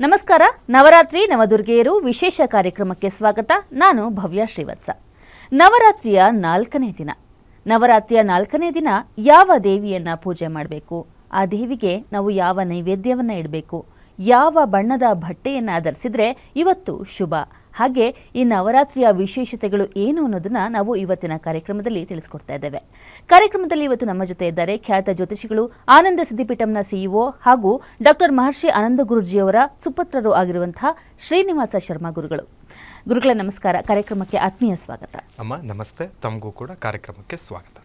ನಮಸ್ಕಾರ. ನವರಾತ್ರಿ ನವದುರ್ಗೆಯರು ವಿಶೇಷ ಕಾರ್ಯಕ್ರಮಕ್ಕೆ ಸ್ವಾಗತ. ನಾನು ಭವ್ಯ ಶ್ರೀವತ್ಸ. ನವರಾತ್ರಿಯ 4ನೇ ದಿನ. ನವರಾತ್ರಿಯ 4ನೇ ದಿನ ಯಾವ ದೇವಿಯನ್ನ ಪೂಜೆ ಮಾಡಬೇಕು, ಆ ದೇವಿಗೆ ನಾವು ಯಾವ ನೈವೇದ್ಯವನ್ನ ಇಡಬೇಕು, ಯಾವ ಬಣ್ಣದ ಬಟ್ಟೆಯನ್ನ ಧರಿಸಿದ್ರೆ ಇವತ್ತು ಶುಭ, ಹಾಗೆ ಈ ನವರಾತ್ರಿಯ ವಿಶೇಷತೆಗಳು ಏನು ಅನ್ನೋದನ್ನ ನಾವು ಇವತ್ತಿನ ಕಾರ್ಯಕ್ರಮದಲ್ಲಿ ತಿಳಿಸ್ಕೊಡ್ತಾ ಇದ್ದೇವೆ. ಕಾರ್ಯಕ್ರಮದಲ್ಲಿ ಇವತ್ತು ನಮ್ಮ ಜೊತೆ ಇದ್ದಾರೆ ಖ್ಯಾತ ಜ್ಯೋತಿಷಿಗಳು, ಆನಂದ ಸಿದ್ಧಿಪೀಠಂನ ಸಿಇಒ ಹಾಗೂ ಡಾಕ್ಟರ್ ಮಹರ್ಷಿ ಆನಂದ ಗುರೂಜಿಯವರ ಸುಪುತ್ರರು ಆಗಿರುವಂತಹ ಶ್ರೀನಿವಾಸ ಶರ್ಮಾ ಗುರುಗಳು. ಗುರುಗಳೇ ನಮಸ್ಕಾರ, ಕಾರ್ಯಕ್ರಮಕ್ಕೆ ಆತ್ಮೀಯ ಸ್ವಾಗತ. ಅಮ್ಮ ನಮಸ್ತೆ, ತಮಗೂ ಕೂಡ ಕಾರ್ಯಕ್ರಮಕ್ಕೆ ಸ್ವಾಗತ.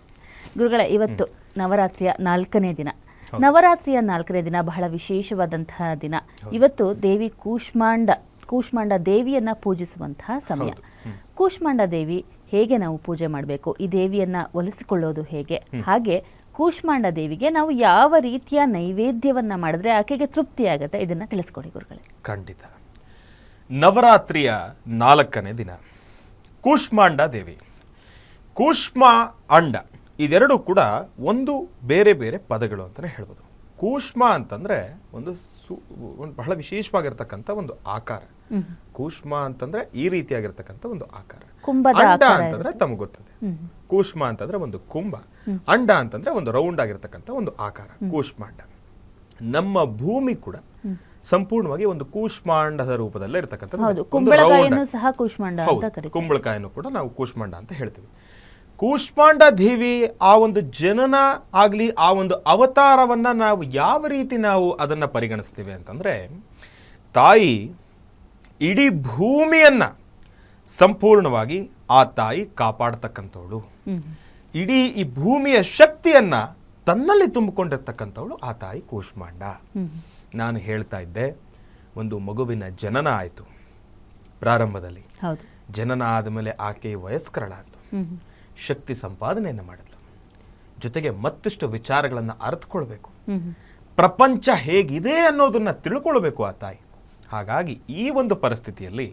ಗುರುಗಳೇ, ಇವತ್ತು ನವರಾತ್ರಿಯ 4ನೇ ದಿನ. ನವರಾತ್ರಿಯ 4ನೇ ದಿನ ಬಹಳ ವಿಶೇಷವಾದಂತಹ ದಿನ. ಇವತ್ತು ದೇವಿ ಕೂಷ್ಮಾಂಡ ದೇವಿಯನ್ನ ಪೂಜಿಸುವಂತಹ ಸಮಯ. ಕೂಷ್ಮಾಂಡ ದೇವಿ ಹೇಗೆ ನಾವು ಪೂಜೆ ಮಾಡಬೇಕು, ಈ ದೇವಿಯನ್ನ ಒಲಿಸಿಕೊಳ್ಳೋದು ಹೇಗೆ, ಹಾಗೆ ಕೂಷ್ಮಾಂಡ ದೇವಿಗೆ ನಾವು ಯಾವ ರೀತಿಯ ನೈವೇದ್ಯವನ್ನ ಮಾಡಿದ್ರೆ ಆಕೆಗೆ ತೃಪ್ತಿ ಆಗುತ್ತೆ, ಇದನ್ನ ತಿಳಿಸ್ಕೊಡಿ ಗುರುಗಳೇ. ಖಂಡಿತ. ನವರಾತ್ರಿಯ 4ನೇ ದಿನ ಕೂಷ್ಮಾಂಡ ದೇವಿ. ಕೂಷ್ಮ ಅಂಡ ಇದೆರಡು ಕೂಡ ಒಂದು ಬೇರೆ ಬೇರೆ ಪದಗಳು ಅಂತಲೇ ಹೇಳ್ಬೋದು. ಕೂಷ್ಮ ಅಂತಂದ್ರೆ ಒಂದು ಬಹಳ ವಿಶೇಷವಾಗಿರ್ತಕ್ಕಂಥ ಒಂದು ಆಕಾರ. ಕೂಷ್ಮ ಅಂತಂದ್ರೆ ಈ ರೀತಿಯಾಗಿರ್ತಕ್ಕಂಥ ಒಂದು ಆಕಾರ. ಅಂಡ ಅಂತಂದ್ರೆ ತಮಗೆ ಗೊತ್ತದೆ. ಕೂಷ್ಮ ಅಂತಂದ್ರೆ ಒಂದು ಕುಂಭ, ಅಂಡ ಅಂತಂದ್ರೆ ಒಂದು ರೌಂಡ್ ಆಗಿರ್ತಕ್ಕಂಥ ಒಂದು ಆಕಾರ, ಕೂಷ್ಮಾಂಡ. ನಮ್ಮ ಭೂಮಿ ಕೂಡ ಸಂಪೂರ್ಣವಾಗಿ ಒಂದು ಕೂಷ್ಮಾಂಡದ ರೂಪದಲ್ಲೇ ಇರ್ತಕ್ಕಂಥದ್ದು. ಕುಂಬಳಕಾಯನ್ನು ಕೂಡ ನಾವು ಕೂಷ್ಮಾಂಡ ಅಂತ ಹೇಳ್ತೀವಿ. ಕೂಷ್ಮಾಂಡ ದೇವಿ ಆ ಒಂದು ಜನನ ಆಗಲಿ, ಆ ಒಂದು ಅವತಾರವನ್ನ ನಾವು ಯಾವ ರೀತಿ ನಾವು ಅದನ್ನ ಪರಿಗಣಿಸ್ತೀವಿ ಅಂತಂದ್ರೆ, ತಾಯಿ ಇಡೀ ಭೂಮಿಯನ್ನ ಸಂಪೂರ್ಣವಾಗಿ ಆ ತಾಯಿ ಕಾಪಾಡ್ತಕ್ಕಂಥವಳು. ಇಡೀ ಈ ಭೂಮಿಯ ಶಕ್ತಿಯನ್ನ ತನ್ನಲ್ಲಿ ತುಂಬಿಕೊಂಡಿರ್ತಕ್ಕಂಥವಳು ಆ ತಾಯಿ ಕೂಷ್ಮಾಂಡ. ನಾನು ಹೇಳ್ತಾ ಇದ್ದೆ, ಒಂದು ಮಗುವಿನ ಜನನ ಆಯಿತು. ಪ್ರಾರಂಭದಲ್ಲಿ ಜನನ ಆದಮೇಲೆ ಆಕೆ ವಯಸ್ಕರಳಾದ್ಲು, ಶಕ್ತಿ ಸಂಪಾದನೆಯನ್ನು ಮಾಡಿದ್ಲು. ಜೊತೆಗೆ ಮತ್ತಷ್ಟು ವಿಚಾರಗಳನ್ನು ಅರ್ಥಕೊಳ್ಬೇಕು, ಪ್ರಪಂಚ ಹೇಗಿದೆ ಅನ್ನೋದನ್ನ ತಿಳ್ಕೊಳ್ಬೇಕು ಆ ತಾಯಿ. ಹಾಗಾಗಿ ಈ ಒಂದು ಪರಿಸ್ಥಿತಿಯಲ್ಲಿ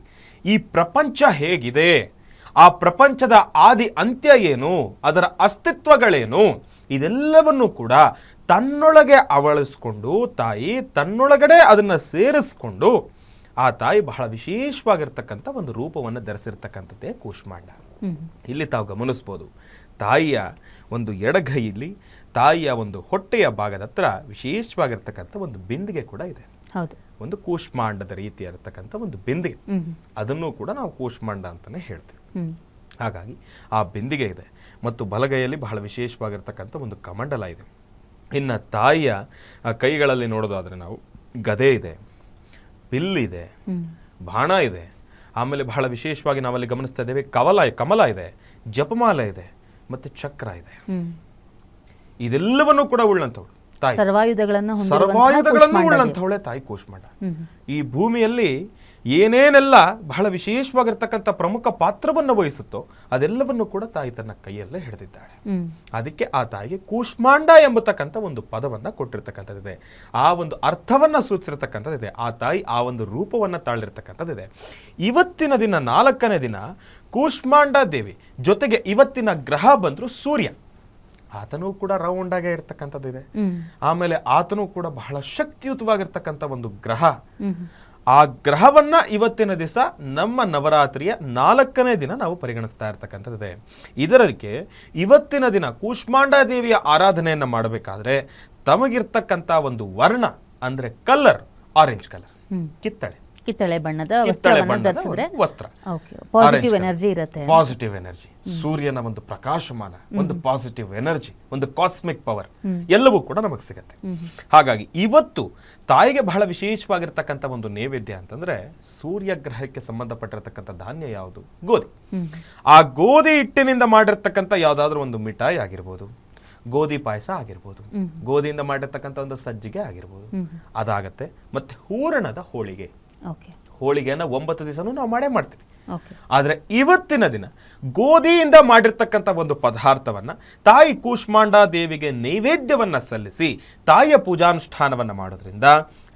ಈ ಪ್ರಪಂಚ ಹೇಗಿದೆ, ಆ ಪ್ರಪಂಚದ ಆದಿ ಅಂತ್ಯ ಏನು, ಅದರ ಅಸ್ತಿತ್ವಗಳೇನು, ಇದೆಲ್ಲವನ್ನು ಕೂಡ ತನ್ನೊಳಗೆ ಅವಳಿಸ್ಕೊಂಡು ತಾಯಿ ತನ್ನೊಳಗಡೆ ಅದನ್ನ ಸೇರಿಸ್ಕೊಂಡು ಆ ತಾಯಿ ಬಹಳ ವಿಶೇಷವಾಗಿರ್ತಕ್ಕಂಥ ಒಂದು ರೂಪವನ್ನು ಧರಿಸಿರ್ತಕ್ಕಂಥದ್ದೇ ಕೂಷ್ಮಾಂಡ. ಇಲ್ಲಿ ತಾವು ಗಮನಿಸ್ಬೋದು, ತಾಯಿಯ ಒಂದು ಎಡಗೈಯಲ್ಲಿ ತಾಯಿಯ ಒಂದು ಹೊಟ್ಟೆಯ ಭಾಗದ ಹತ್ರ ವಿಶೇಷವಾಗಿರ್ತಕ್ಕಂಥ ಒಂದು ಬಿಂದಿಗೆ ಕೂಡ ಇದೆ. ಒಂದು ಕೂಷ್ಮಾಂಡದ ರೀತಿಯಾಗಿರ್ತಕ್ಕಂಥ ಒಂದು ಬಿಂದಿಗೆ, ಅದನ್ನು ಕೂಡ ನಾವು ಕೂಷ್ಮಾಂಡ ಅಂತಾನೆ ಹೇಳ್ತೀವಿ. ಹಾಗಾಗಿ ಆ ಬಿಂದಿಗೆ ಇದೆ ಮತ್ತು ಬಲಗೈಯಲ್ಲಿ ಬಹಳ ವಿಶೇಷವಾಗಿರ್ತಕ್ಕಂಥ ಒಂದು ಕಮಂಡಲ ಇದೆ. ಇನ್ನು ತಾಯಿಯ ಕೈಗಳಲ್ಲಿ ನೋಡೋದಾದ್ರೆ ನಾವು ಗದೆ ಇದೆ, ಬಿಲ್ಲಿದೆ, ಬಾಣ ಇದೆ, ಆಮೇಲೆ ಬಹಳ ವಿಶೇಷವಾಗಿ ನಾವಲ್ಲಿ ಗಮನಿಸ್ತಾ ಇದ್ದೇವೆ ಕಮಲ ಇದೆ, ಜಪಮಾಲ ಇದೆ, ಮತ್ತೆ ಚಕ್ರ ಇದೆ. ಇದೆಲ್ಲವನ್ನು ಕೂಡ ಉಳ್ಳಂತವಳು ತಾಯಿ, ಸರ್ವಾಯುಧಗಳನ್ನು ಉಳ್ಳಂತವಳೆ ತಾಯಿ ಕೂಷ್ಮಾಂಡ. ಈ ಭೂಮಿಯಲ್ಲಿ ಏನೇನೆಲ್ಲ ಬಹಳ ವಿಶೇಷವಾಗಿರ್ತಕ್ಕಂಥ ಪ್ರಮುಖ ಪಾತ್ರವನ್ನು ವಹಿಸುತ್ತೋ ಅದೆಲ್ಲವನ್ನು ಕೂಡ ತಾಯಿ ತನ್ನ ಕೈಯಲ್ಲೇ ಹಿಡಿದಿದ್ದಾಳೆ. ಅದಕ್ಕೆ ಆ ತಾಯಿಗೆ ಕೂಷ್ಮಾಂಡ ಎಂಬತಕ್ಕಂಥ ಒಂದು ಪದವನ್ನ ಕೊಟ್ಟಿರ್ತಕ್ಕಂಥದ್ದಿದೆ, ಆ ಒಂದು ಅರ್ಥವನ್ನ ಸೂಚಿಸಿರ್ತಕ್ಕಂಥದ್ದಿದೆ. ಆ ತಾಯಿ ಆ ಒಂದು ರೂಪವನ್ನ ತಾಳಿರ್ತಕ್ಕಂಥದ್ದಿದೆ. ಇವತ್ತಿನ ದಿನ 4ನೇ ದಿನ ಕೂಷ್ಮಾಂಡ ದೇವಿ ಜೊತೆಗೆ ಇವತ್ತಿನ ಗ್ರಹ ಬಂದ್ರು ಸೂರ್ಯ. ಆತನೂ ಕೂಡ ರೌಂಡ್ ಆಗೇ ಇರ್ತಕ್ಕಂಥದ್ದಿದೆ. ಆಮೇಲೆ ಆತನೂ ಕೂಡ ಬಹಳ ಶಕ್ತಿಯುತವಾಗಿರ್ತಕ್ಕಂಥ ಒಂದು ಗ್ರಹ. ಆ ಗ್ರಹವನ್ನ ಇವತ್ತಿನ ದಿವಸ ನಮ್ಮ ನವರಾತ್ರಿಯ 4ನೇ ದಿನ ನಾವು ಪರಿಗಣಿಸ್ತಾ ಇರ್ತಕ್ಕಂಥದ್ದಿದೆ. ಇದಕ್ಕೆ ಇವತ್ತಿನ ದಿನ ಕೂಷ್ಮಾಂಡ ದೇವಿಯ ಆರಾಧನೆಯನ್ನ ಮಾಡಬೇಕಾದ್ರೆ ತಮಗಿರ್ತಕ್ಕಂಥ ಒಂದು ವರ್ಣ ಅಂದ್ರೆ ಕಲರ್ ಆರೆಂಜ್ ಕಲರ್, ಕಿತ್ತಳೆ ಬಣ್ಣದ ವಸ್ತ್ರ, ಪಾಸಿಟಿವ್ ಎನರ್ಜಿ ಇರುತ್ತೆ. ಪಾಸಿಟಿವ್ ಎನರ್ಜಿ, ಸೂರ್ಯನ ಒಂದು ಪ್ರಕಾಶಮಾನ, ಒಂದು ಪಾಸಿಟಿವ್ ಎನರ್ಜಿ, ಒಂದು ಕಾಸ್ಮಿಕ್ ಪವರ್ ಎಲ್ಲವೂ ಕೂಡ ನಮಗೆ ಸಿಗತ್ತೆ. ಹಾಗಾಗಿ ಇವತ್ತು ತಾಯಿಗೆ ಬಹಳ ವಿಶೇಷವಾಗಿರ್ತಕ್ಕಂಥ ಒಂದು ನೈವೇದ್ಯ ಅಂತಂದ್ರೆ ಸೂರ್ಯ ಗ್ರಹಕ್ಕೆ ಸಂಬಂಧಪಟ್ಟಿರ್ತಕ್ಕಂಥ ಧಾನ್ಯ ಯಾವುದು? ಗೋಧಿ. ಆ ಗೋಧಿ ಹಿಟ್ಟಿನಿಂದ ಮಾಡಿರ್ತಕ್ಕಂಥ ಯಾವ್ದಾದ್ರು ಒಂದು ಮಿಠಾಯಿ ಆಗಿರ್ಬೋದು, ಗೋಧಿ ಪಾಯಸ ಆಗಿರ್ಬೋದು, ಗೋಧಿಯಿಂದ ಮಾಡಿರ್ತಕ್ಕಂಥ ಒಂದು ಸಜ್ಜಿಗೆ ಆಗಿರ್ಬೋದು, ಅದಾಗತ್ತೆ. ಮತ್ತೆ ಹೂರಣದ ಹೋಳಿಗೆ, ಹೋಳಿಗೆಯನ್ನ 9 ದಿವಸನೂ ನಾವು ಮಾಡೇ ಮಾಡ್ತೀವಿ. ಆದ್ರೆ ಇವತ್ತಿನ ದಿನ ಗೋಧಿಯಿಂದ ಮಾಡಿರ್ತಕ್ಕಂಥ ಒಂದು ಪದಾರ್ಥವನ್ನ ತಾಯಿ ಕೂಷ್ಮಾಂಡ ದೇವಿಗೆ ನೈವೇದ್ಯವನ್ನ ಸಲ್ಲಿಸಿ ತಾಯಿಯ ಪೂಜಾನುಷ್ಠಾನವನ್ನ ಮಾಡೋದ್ರಿಂದ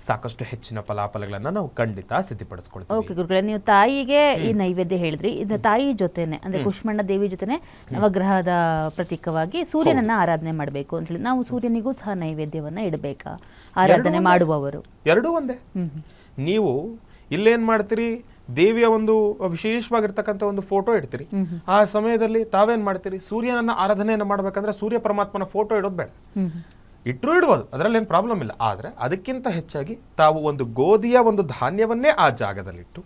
ಸಾಕಷ್ಟು ಹೆಚ್ಚಿನ ಫಲಾಫಲಗಳನ್ನ ನಾವು ಖಂಡಿತ ಸಿದ್ಧಪಡಿಸ್ಕೊಳ್ತೀವಿ. ಓಕೆ ಗುರುಗಳೇ, ನೀವು ತಾಯಿಗೆ ಈ ನೈವೇದ್ಯ ಹೇಳಿದ್ರಿ, ಇದು ತಾಯಿ ಜೊತೆನೆ ಅಂದ್ರೆ ಕೂಷ್ಮಾಂಡ ದೇವಿ ಜೊತೆನೆ ನವಗ್ರಹದ ಪ್ರತೀಕವಾಗಿ ಸೂರ್ಯನನ್ನ ಆರಾಧನೆ ಮಾಡಬೇಕು ಅಂತ ಹೇಳಿ ನಾವು ಸೂರ್ಯನಿಗೂ ಸಹ ನೈವೇದ್ಯವನ್ನ ಇಡಬೇಕಾ? ಆರಾಧನೆ ಮಾಡುವವರು ಎರಡೂ ಒಂದೇ. ನೀವು ಇಲ್ಲೇನ್ ಮಾಡ್ತೀರಿ, ದೇವಿಯ ಒಂದು ವಿಶೇಷವಾಗಿರ್ತಕ್ಕಂಥ ಒಂದು ಫೋಟೋ ಇಡ್ತೀರಿ. ಆ ಸಮಯದಲ್ಲಿ ತಾವೇನ್ ಮಾಡ್ತೀರಿ, ಸೂರ್ಯನನ್ನ ಆರಾಧನೆಯನ್ನು ಮಾಡ್ಬೇಕಂದ್ರೆ ಸೂರ್ಯ ಪರಮಾತ್ಮನ ಫೋಟೋ ಇಡೋದು ಬೇಡ. ಇಟ್ಟರು ಇಡ್ಬೋದು, ಅದರಲ್ಲಿ ಏನು ಪ್ರಾಬ್ಲಮ್ ಇಲ್ಲ. ಆದರೆ ಅದಕ್ಕಿಂತ ಹೆಚ್ಚಾಗಿ ತಾವು ಒಂದು ಗೋಧಿಯ ಒಂದು ಧಾನ್ಯವನ್ನೇ ಆ ಜಾಗದಲ್ಲಿಟ್ಟು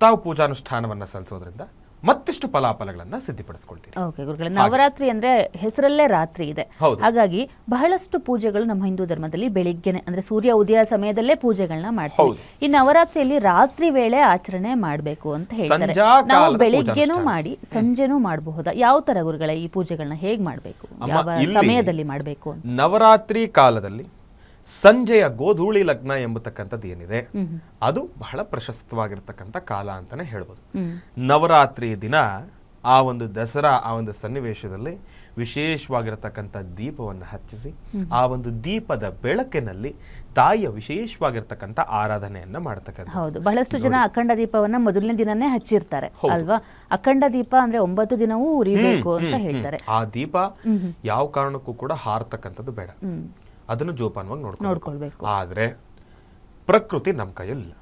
ತಾವು ಪೂಜಾನುಷ್ಠಾನವನ್ನು ಸಲ್ಲಿಸೋದ್ರಿಂದ ಮತ್ತಿಷ್ಟು ಫಲಾಫಲಗಳನ್ನು ಸಿದ್ಧಿಪಡಿಸ್ಕೊಳ್ತೀರಿ. ಓಕೆ ಗುರುಗಳೇ, ನವರಾತ್ರಿ ಅಂದ್ರೆ ಹೆಸರಲ್ಲೇ ರಾತ್ರಿ ಇದೆ. ಹಾಗಾಗಿ ಬಹಳಷ್ಟು ಪೂಜೆಗಳು ನಮ್ಮ ಹಿಂದೂ ಧರ್ಮದಲ್ಲಿ ಬೆಳಿಗ್ಗೆನೆ ಅಂದ್ರೆ ಸೂರ್ಯ ಉದಯ ಸಮಯದಲ್ಲೇ ಪೂಜೆಗಳನ್ನ ಮಾಡ್ತೀವಿ. ಈ ನವರಾತ್ರಿಯಲ್ಲಿ ರಾತ್ರಿ ವೇಳೆ ಆಚರಣೆ ಮಾಡಬೇಕು ಅಂತ ಹೇಳ್ತಾರೆ. ನಾವು ಬೆಳಿಗ್ಗೆನೂ ಮಾಡಿ ಸಂಜೆನೂ ಮಾಡಬಹುದಾ? ಯಾವ ತರ ಗುರುಗಳೇ ಈ ಪೂಜೆಗಳನ್ನ ಹೇಗ್ ಮಾಡಬೇಕು, ಯಾವ ಸಮಯದಲ್ಲಿ ಮಾಡಬೇಕು? ನವರಾತ್ರಿ ಕಾಲದಲ್ಲಿ ಸಂಜೆಯ ಗೋಧೂಳಿ ಲಗ್ನ ಎಂಬತಕ್ಕಂಥದ್ದು ಏನಿದೆ ಅದು ಬಹಳ ಪ್ರಶಸ್ತವಾಗಿರ್ತಕ್ಕಂಥ ಕಾಲ ಅಂತಾನೆ ಹೇಳ್ಬೋದು. ನವರಾತ್ರಿ ದಿನ ಆ ಒಂದು ದಸರಾ ಆ ಒಂದು ಸನ್ನಿವೇಶದಲ್ಲಿ ವಿಶೇಷವಾಗಿರತಕ್ಕಂಥ ದೀಪವನ್ನು ಹಚ್ಚಿಸಿ ಆ ಒಂದು ದೀಪದ ಬೆಳಕಿನಲ್ಲಿ ತಾಯಿಯ ವಿಶೇಷವಾಗಿರ್ತಕ್ಕಂಥ ಆರಾಧನೆಯನ್ನ ಮಾಡ್ತಕ್ಕಂಥ. ಹೌದು, ಬಹಳಷ್ಟು ಜನ ಅಖಂಡ ದೀಪವನ್ನ ಮೊದಲನೇ ದಿನನೇ ಹಚ್ಚಿರ್ತಾರೆ ಅಲ್ವಾ? ಅಖಂಡ ದೀಪ ಅಂದ್ರೆ 9 ದಿನವೂ ಉರಿಬೇಕು ಅಂತ ಹೇಳ್ತಾರೆ. ಆ ದೀಪ ಯಾವ ಕಾರಣಕ್ಕೂ ಕೂಡ ಹಾರತಕ್ಕಂಥದ್ದು ಬೇಡ, ಅದನ್ನು ಜೋಪಾನವಾಗಿ ನೋಡ್ಕೊಳ್ಬೇಕು. ಆದ್ರೆ ಪ್ರಕೃತಿ ನಮ್ಮ ಕೈಯಲ್ಲಿ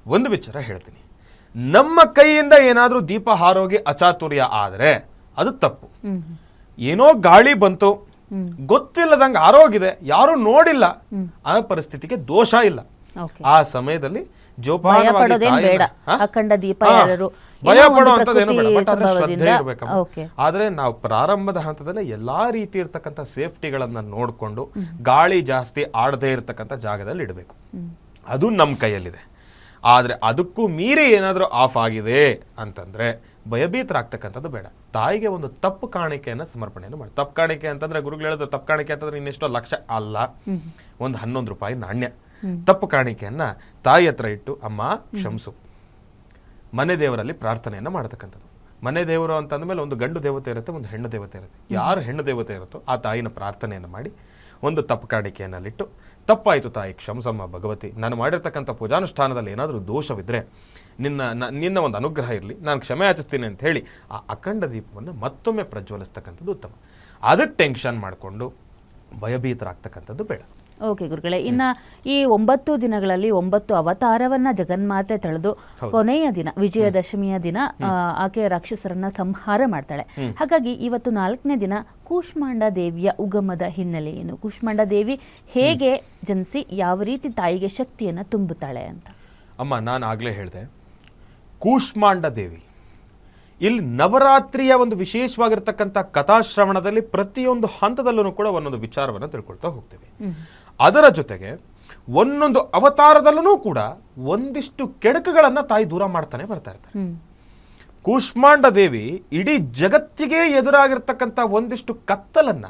ಒಂದು ವಿಚಾರ ಹೇಳ್ತೀನಿ, ನಮ್ಮ ಕೈಯಿಂದ ಏನಾದ್ರೂ ದೀಪ ಹಾರೋಗಿ ಅಚಾತುರ್ಯ ಆದ್ರೆ ಅದು ತಪ್ಪು. ಏನೋ ಗಾಳಿ ಬಂತು, ಗೊತ್ತಿಲ್ಲದಂಗೆ ಆರೋಗಿದೆ, ಯಾರು ನೋಡಿಲ್ಲ, ಆ ಪರಿಸ್ಥಿತಿಗೆ ದೋಷ ಇಲ್ಲ. ಆ ಸಮಯದಲ್ಲಿ ಅಖಂಡ ದೀಪ ಭಯ ಪಡುವಂತದ್ದೇನು ಬೇಡ, ಬಟ್ ಆದ್ರೆ ಶ್ರದ್ಧೆ ಇರ್ಬೇಕು. ಆದ್ರೆ ನಾವು ಪ್ರಾರಂಭದ ಹಂತದಲ್ಲಿ ಎಲ್ಲಾ ರೀತಿ ಇರ್ತಕ್ಕಂಥ ಸೇಫ್ಟಿಗಳನ್ನ ನೋಡ್ಕೊಂಡು ಗಾಳಿ ಜಾಸ್ತಿ ಆಡದೇ ಇರತಕ್ಕಂಥ ಜಾಗದಲ್ಲಿ ಇಡಬೇಕು. ಅದು ನಮ್ಮ ಕೈಯಲ್ಲಿದೆ. ಆದ್ರೆ ಅದಕ್ಕೂ ಮೀರಿ ಏನಾದ್ರೂ ಆಫ್ ಆಗಿದೆ ಅಂತಂದ್ರೆ ಭಯಭೀತರಾಗ್ತಕ್ಕಂಥದ್ದು ಬೇಡ. ತಾಯಿಗೆ ಒಂದು ತಪ್ಪು ಕಾಣಿಕೆಯನ್ನ ಸಮರ್ಪಣೆಯನ್ನು ಮಾಡಿ. ತಪ್ಪು ಕಾಣಿಕೆ ಅಂತಂದ್ರೆ ಗುರುಗಳು ಹೇಳಿದ್ರು, ತಪ್ಪು ಕಾಣಿಕೆ ಅಂತಂದ್ರೆ ಇನ್ನೆಷ್ಟೋ ಲಕ್ಷ ಅಲ್ಲ, ಒಂದು 11 ರೂಪಾಯಿ ನಾಣ್ಯ ತಪ್ಪು ಕಾಣಿಕೆಯನ್ನ ತಾಯಿ ಹತ್ರ ಇಟ್ಟು, ಅಮ್ಮ ಕ್ಷಮಿಸು, ಮನೆ ದೇವರಲ್ಲಿ ಪ್ರಾರ್ಥನೆಯನ್ನ ಮಾಡತಕ್ಕಂಥದ್ದು. ಮನೆ ದೇವರು ಅಂತಂದ್ಮೇಲೆ ಒಂದು ಗಂಡು ದೇವತೆ ಇರುತ್ತೆ, ಒಂದು ಹೆಣ್ಣು ದೇವತೆ ಇರುತ್ತೆ. ಯಾರು ಹೆಣ್ಣು ದೇವತೆ ಇರುತ್ತೋ ಆ ತಾಯಿನ ಪ್ರಾರ್ಥನೆಯನ್ನು ಮಾಡಿ ಒಂದು ತಪ್ಪು ಕಾಣಿಕೆಯನ್ನಲ್ಲಿಟ್ಟು, ತಪ್ಪಾಯಿತು ತಾಯಿ ಕ್ಷಮಿಸಮ್ಮ ಭಗವತಿ, ನಾನು ಮಾಡಿರ್ತಕ್ಕಂಥ ಪೂಜಾನುಷ್ಠಾನದಲ್ಲಿ ಏನಾದರೂ ದೋಷವಿದ್ರೆ ನಿನ್ನ ಒಂದು ಅನುಗ್ರಹ ಇರಲಿ, ನಾನು ಕ್ಷಮೆ ಯಾಚಿಸ್ತೀನಿ ಅಂತ ಹೇಳಿ ಆ ಅಖಂಡ ದೀಪವನ್ನು ಮತ್ತೊಮ್ಮೆ ಪ್ರಜ್ವಲಿಸ್ತಕ್ಕಂಥದ್ದು ಉತ್ತಮ. ಅದಕ್ಕೆ ಟೆನ್ಷನ್ ಮಾಡಿಕೊಂಡು ಭಯಭೀತರಾಗ್ತಕ್ಕಂಥದ್ದು ಬೇಡ. ಓಕೆ ಗುರುಗಳೇ, ಇನ್ನ ಈ 9 ದಿನಗಳಲ್ಲಿ 9 ಅವತಾರವನ್ನ ಜಗನ್ಮಾತೆ ತಳೆದು ಕೊನೆಯ ದಿನ ವಿಜಯದಶಮಿಯ ದಿನ ಆಕೆ ರಾಕ್ಷಸರನ್ನ ಸಂಹಾರ ಮಾಡ್ತಾಳೆ. ಹಾಗಾಗಿ ಇವತ್ತು 4ನೇ ದಿನ ಕೂಷ್ಮಾಂಡ ದೇವಿಯ ಉಗಮದ ಹಿನ್ನೆಲೆ ಏನು? ಕೂಷ್ಮಾಂಡ ದೇವಿ ಹೇಗೆ ಜನಿಸಿ ಯಾವ ರೀತಿ ತಾಯಿಗೆ ಶಕ್ತಿಯನ್ನ ತುಂಬುತ್ತಾಳೆ ಅಂತ? ಅಮ್ಮ, ನಾನು ಆಗ್ಲೇ ಹೇಳಿದೆ, ಕೂಷ್ಮಾಂಡ ದೇವಿ ಇಲ್ಲಿ ನವರಾತ್ರಿಯ ಒಂದು ವಿಶೇಷವಾಗಿರ್ತಕ್ಕಂಥ ಕಥಾಶ್ರವಣದಲ್ಲಿ ಪ್ರತಿಯೊಂದು ಹಂತದಲ್ಲೂ ಕೂಡ ಒಂದೊಂದು ವಿಚಾರವನ್ನು ತಿಳ್ಕೊಳ್ತಾ ಹೋಗ್ತೀವಿ. ಅದರ ಜೊತೆಗೆ ಒಂದೊಂದು ಅವತಾರದಲ್ಲೂ ಕೂಡ ಒಂದಿಷ್ಟು ಕೆಡಕುಗಳನ್ನ ತಾಯಿ ದೂರ ಮಾಡ್ತಾನೆ ಬರ್ತಾ ಇರ್ತಾರೆ. ಕೂಷ್ಮಾಂಡ ದೇವಿ ಇಡೀ ಜಗತ್ತಿಗೆ ಎದುರಾಗಿರ್ತಕ್ಕಂಥ ಒಂದಿಷ್ಟು ಕತ್ತಲನ್ನ,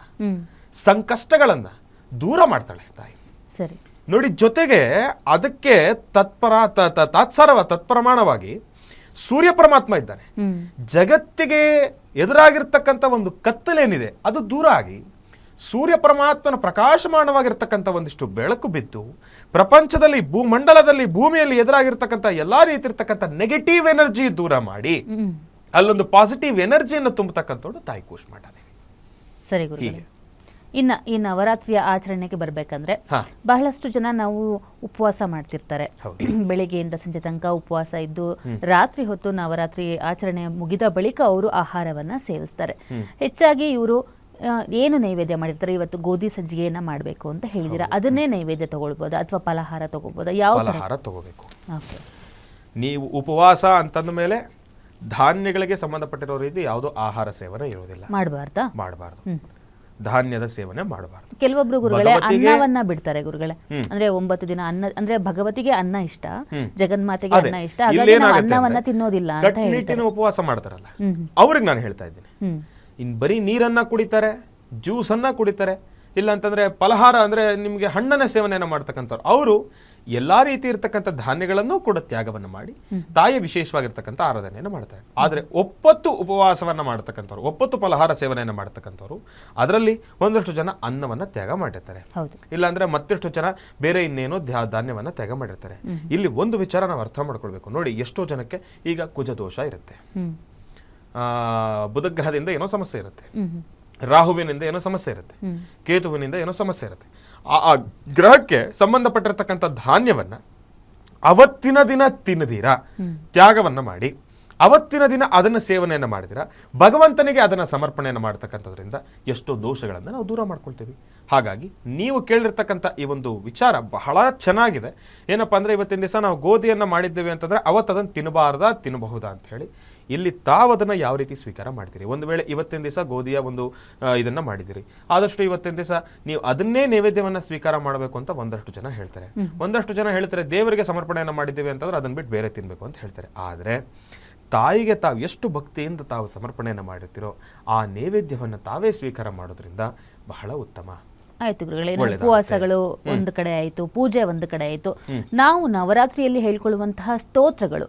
ಸಂಕಷ್ಟಗಳನ್ನ ದೂರ ಮಾಡ್ತಾಳೆ ತಾಯಿ. ಸರಿ ನೋಡಿ, ಜೊತೆಗೆ ಅದಕ್ಕೆ ತತ್ಪ್ರಮಾಣವಾಗಿ ಸೂರ್ಯ ಪರಮಾತ್ಮ ಇದ್ದಾನೆ. ಜಗತ್ತಿಗೆ ಎದುರಾಗಿರ್ತಕ್ಕಂಥ ಒಂದು ಕತ್ತಲೇನಿದೆ ಅದು ದೂರ ಆಗಿ ಸೂರ್ಯ ಪರಮಾತ್ಮನ ಪ್ರಕಾಶಮಾನವಾಗಿರ್ತಕ್ಕಂಥ ಒಂದಿಷ್ಟು ಬೆಳಕು ಬಿದ್ದು ಪ್ರಪಂಚದಲ್ಲಿ ಭೂಮಂಡಲದಲ್ಲಿ ಭೂಮಿಯಲ್ಲಿ ಎದುರಾಗಿರ್ತಕ್ಕಂಥ ಎಲ್ಲಾ ರೀತಿ ಇರ್ತಕ್ಕಂಥ ನೆಗೆಟಿವ್ ಎನರ್ಜಿ ದೂರ ಮಾಡಿ ಅಲ್ಲೊಂದು ಪಾಸಿಟಿವ್ ಎನರ್ಜಿಯನ್ನು ತುಂಬತಕ್ಕಂಥದ್ದು ತಾಯಿ ಕೂಷ್ಮಾಂಡ ದೇವಿ. ಸರಿ ಗುರುಗಳೇ, ಇನ್ನ ಈ ನವರಾತ್ರಿಯ ಆಚರಣೆಗೆ ಬರ್ಬೇಕಂದ್ರೆ ಬಹಳಷ್ಟು ಜನ ನಾವು ಉಪವಾಸ ಮಾಡ್ತಿರ್ತಾರೆ. ಬೆಳಿಗ್ಗೆಯಿಂದ ಸಂಜೆ ತನಕ ಉಪವಾಸ ಇದ್ದು ರಾತ್ರಿ ಹೊತ್ತು ನವರಾತ್ರಿ ಆಚರಣೆ ಮುಗಿದ ಬಳಿಕ ಅವರು ಆಹಾರವನ್ನ ಸೇವಿಸ್ತಾರೆ. ಹೆಚ್ಚಾಗಿ ಇವರು ಏನು ನೈವೇದ್ಯ ಮಾಡಿರ್ತಾರೆ, ಇವತ್ತು ಗೋಧಿ ಸಜ್ಜಿಗೆಯನ್ನ ಮಾಡಬೇಕು ಅಂತ ಹೇಳಿದಿರ, ಅದನ್ನೇ ನೈವೇದ್ಯ ತಗೊಳ್ಬೋದಾ ಅಥವಾ ಫಲಹಾರ ತಗೋಬೋದಾ? ಯಾವ ಫಲಹಾರ ತಗೋಬೇಕು. ನೀವು ಉಪವಾಸ ಅಂತಂದ ಮೇಲೆ ಧಾನ್ಯಗಳಿಗೆ ಸಂಬಂಧಪಟ್ಟಿರೋ ರೀತಿ ಯಾವುದೋ ಆಹಾರ ಸೇವನೆ ಇರೋದಿಲ್ಲ, ಮಾಡಬಾರ್ದು. ಧಾನ್ಯದ ಸೇವನೆ ಮಾಡಬಾರ್ದು. ಕೆಲವೊಬ್ರು ಗುರುಗಳೇ ಅನ್ನವನ್ನ ಬಿಡ್ತಾರೆ ಗುರುಗಳೇ, ಅಂದ್ರೆ 9 ದಿನ ಅನ್ನ, ಅಂದ್ರೆ ಭಗವತಿಗೆ ಅನ್ನ ಇಷ್ಟ, ಜಗನ್ಮಾತೆಗೆ ಅನ್ನ ಇಷ್ಟ, ಹಾಗಾಗಿ ಅನ್ನವನ್ನ ತಿನ್ನೋದಿಲ್ಲ ಅಂತ ಹೇಳ್ತಾರೆ. ಉಪವಾಸ ಮಾಡ್ತಾರಲ್ಲ ಅವ್ರಿಗೆ ನಾನು ಹೇಳ್ತಾ ಇದ್ದೀನಿ, ಇನ್ ಬರೀ ನೀರನ್ನ ಕುಡಿತಾರೆ, ಜ್ಯೂಸ್ ಅನ್ನ ಕುಡಿತಾರೆ, ಇಲ್ಲ ಅಂತಂದ್ರೆ ಫಲಹಾರ ಅಂದ್ರೆ ನಿಮ್ಗೆ ಹಣ್ಣನ್ನ ಸೇವನೆಯನ್ನ ಮಾಡ್ತಕ್ಕಂಥವ್ರು, ಅವರು ಎಲ್ಲಾ ರೀತಿ ಇರ್ತಕ್ಕಂಥ ಧಾನ್ಯಗಳನ್ನು ಕೂಡ ತ್ಯಾಗವನ್ನು ಮಾಡಿ ತಾಯಿಯ ವಿಶೇಷವಾಗಿರ್ತಕ್ಕಂಥ ಆರಾಧನೆಯನ್ನು ಮಾಡ್ತಾರೆ. ಆದ್ರೆ ಒಪ್ಪತ್ತು ಉಪವಾಸವನ್ನ ಮಾಡ್ತಕ್ಕಂಥವ್ರು, ಒಪ್ಪತ್ತು ಫಲಹಾರ ಸೇವನೆಯನ್ನು ಮಾಡ್ತಕ್ಕಂಥವ್ರು, ಅದರಲ್ಲಿ ಒಂದಷ್ಟು ಜನ ಅನ್ನವನ್ನ ತ್ಯಾಗ ಮಾಡಿರ್ತಾರೆ, ಇಲ್ಲ ಅಂದ್ರೆ ಮತ್ತೆಷ್ಟು ಜನ ಬೇರೆ ಇನ್ನೇನೋ ಧಾನ್ಯವನ್ನ ತ್ಯಾಗ ಮಾಡಿರ್ತಾರೆ. ಇಲ್ಲಿ ಒಂದು ವಿಚಾರ ನಾವು ಅರ್ಥ ಮಾಡ್ಕೊಳ್ಬೇಕು. ನೋಡಿ, ಎಷ್ಟೋ ಜನಕ್ಕೆ ಈಗ ಕುಜದೋಷ ಇರುತ್ತೆ, ಬುಧಗ್ರಹದಿಂದ ಏನೋ ಸಮಸ್ಯೆ ಇರುತ್ತೆ, ರಾಹುವಿನಿಂದ ಏನೋ ಸಮಸ್ಯೆ ಇರುತ್ತೆ, ಕೇತುವಿನಿಂದ ಏನೋ ಸಮಸ್ಯೆ ಇರುತ್ತೆ. ಆ ಗ್ರಹಕ್ಕೆ ಸಂಬಂಧಪಟ್ಟಿರ್ತಕ್ಕಂಥ ಧಾನ್ಯವನ್ನ ಅವತ್ತಿನ ದಿನ ತಿನ್ನದಿರ ತ್ಯಾಗವನ್ನ ಮಾಡಿ ಅವತ್ತಿನ ದಿನ ಅದನ್ನು ಸೇವನೆಯನ್ನು ಮಾಡಿದಿರ ಭಗವಂತನಿಗೆ ಅದನ್ನು ಸಮರ್ಪಣೆಯನ್ನು ಮಾಡ್ತಕ್ಕಂಥದ್ರಿಂದ ಎಷ್ಟೋ ದೋಷಗಳನ್ನು ನಾವು ದೂರ ಮಾಡ್ಕೊಳ್ತೀವಿ. ಹಾಗಾಗಿ ನೀವು ಕೇಳಿರ್ತಕ್ಕಂಥ ಈ ಒಂದು ವಿಚಾರ ಬಹಳ ಚೆನ್ನಾಗಿದೆ. ಏನಪ್ಪ ಅಂದರೆ ಇವತ್ತಿನ ದಿವಸ ನಾವು ಗೋಧಿಯನ್ನು ಮಾಡಿದ್ದೇವೆ ಅಂತಂದರೆ ಅವತ್ತು ಅದನ್ನು ತಿನ್ನಬಹುದಾ ಅಂತ ಹೇಳಿ ಇಲ್ಲಿ ತಾವು ಅದನ್ನು ಯಾವ ರೀತಿ ಸ್ವೀಕಾರ ಮಾಡ್ತೀರಿ. ಒಂದು ವೇಳೆ ಇವತ್ತಿನ ದಿವಸ ಗೋಧಿಯ ಒಂದು ಇದನ್ನು ಮಾಡಿದಿರಿ, ಆದಷ್ಟು ಇವತ್ತಿನ ದಿವಸ ನೀವು ಅದನ್ನೇ ನೈವೇದ್ಯವನ್ನು ಸ್ವೀಕಾರ ಮಾಡಬೇಕು ಅಂತ ಒಂದಷ್ಟು ಜನ ಹೇಳ್ತಾರೆ. ಒಂದಷ್ಟು ಜನ ಹೇಳ್ತಾರೆ ದೇವರಿಗೆ ಸಮರ್ಪಣೆಯನ್ನು ಮಾಡಿದ್ದೇವೆ ಅಂತಂದ್ರೆ ಅದನ್ನು ಬಿಟ್ಟು ಬೇರೆ ತಿನ್ನಬೇಕು ಅಂತ ಹೇಳ್ತಾರೆ. ಆದರೆ ತಾಯಿಗೆ ತಾವು ಎಷ್ಟು ಭಕ್ತಿಯಿಂದ ತಾವು ಸಮರ್ಪಣೆಯನ್ನು ಮಾಡಿರ್ತೀರೋ ಆ ನೈವೇದ್ಯವನ್ನು ತಾವೇ ಸ್ವೀಕಾರ ಮಾಡೋದ್ರಿಂದ ಬಹಳ ಉತ್ತಮ. ಆಯ್ತು ಗುರುಗಳೇ, ಉಪವಾಸಗಳು ಒಂದು ಕಡೆ ಆಯ್ತು, ಪೂಜೆ ಒಂದು ಕಡೆ ಆಯ್ತು. ನಾವು ನವರಾತ್ರಿಯಲ್ಲಿ ಹೇಳ್ಕೊಳ್ಳುವಂತಹ ಸ್ತೋತ್ರಗಳು,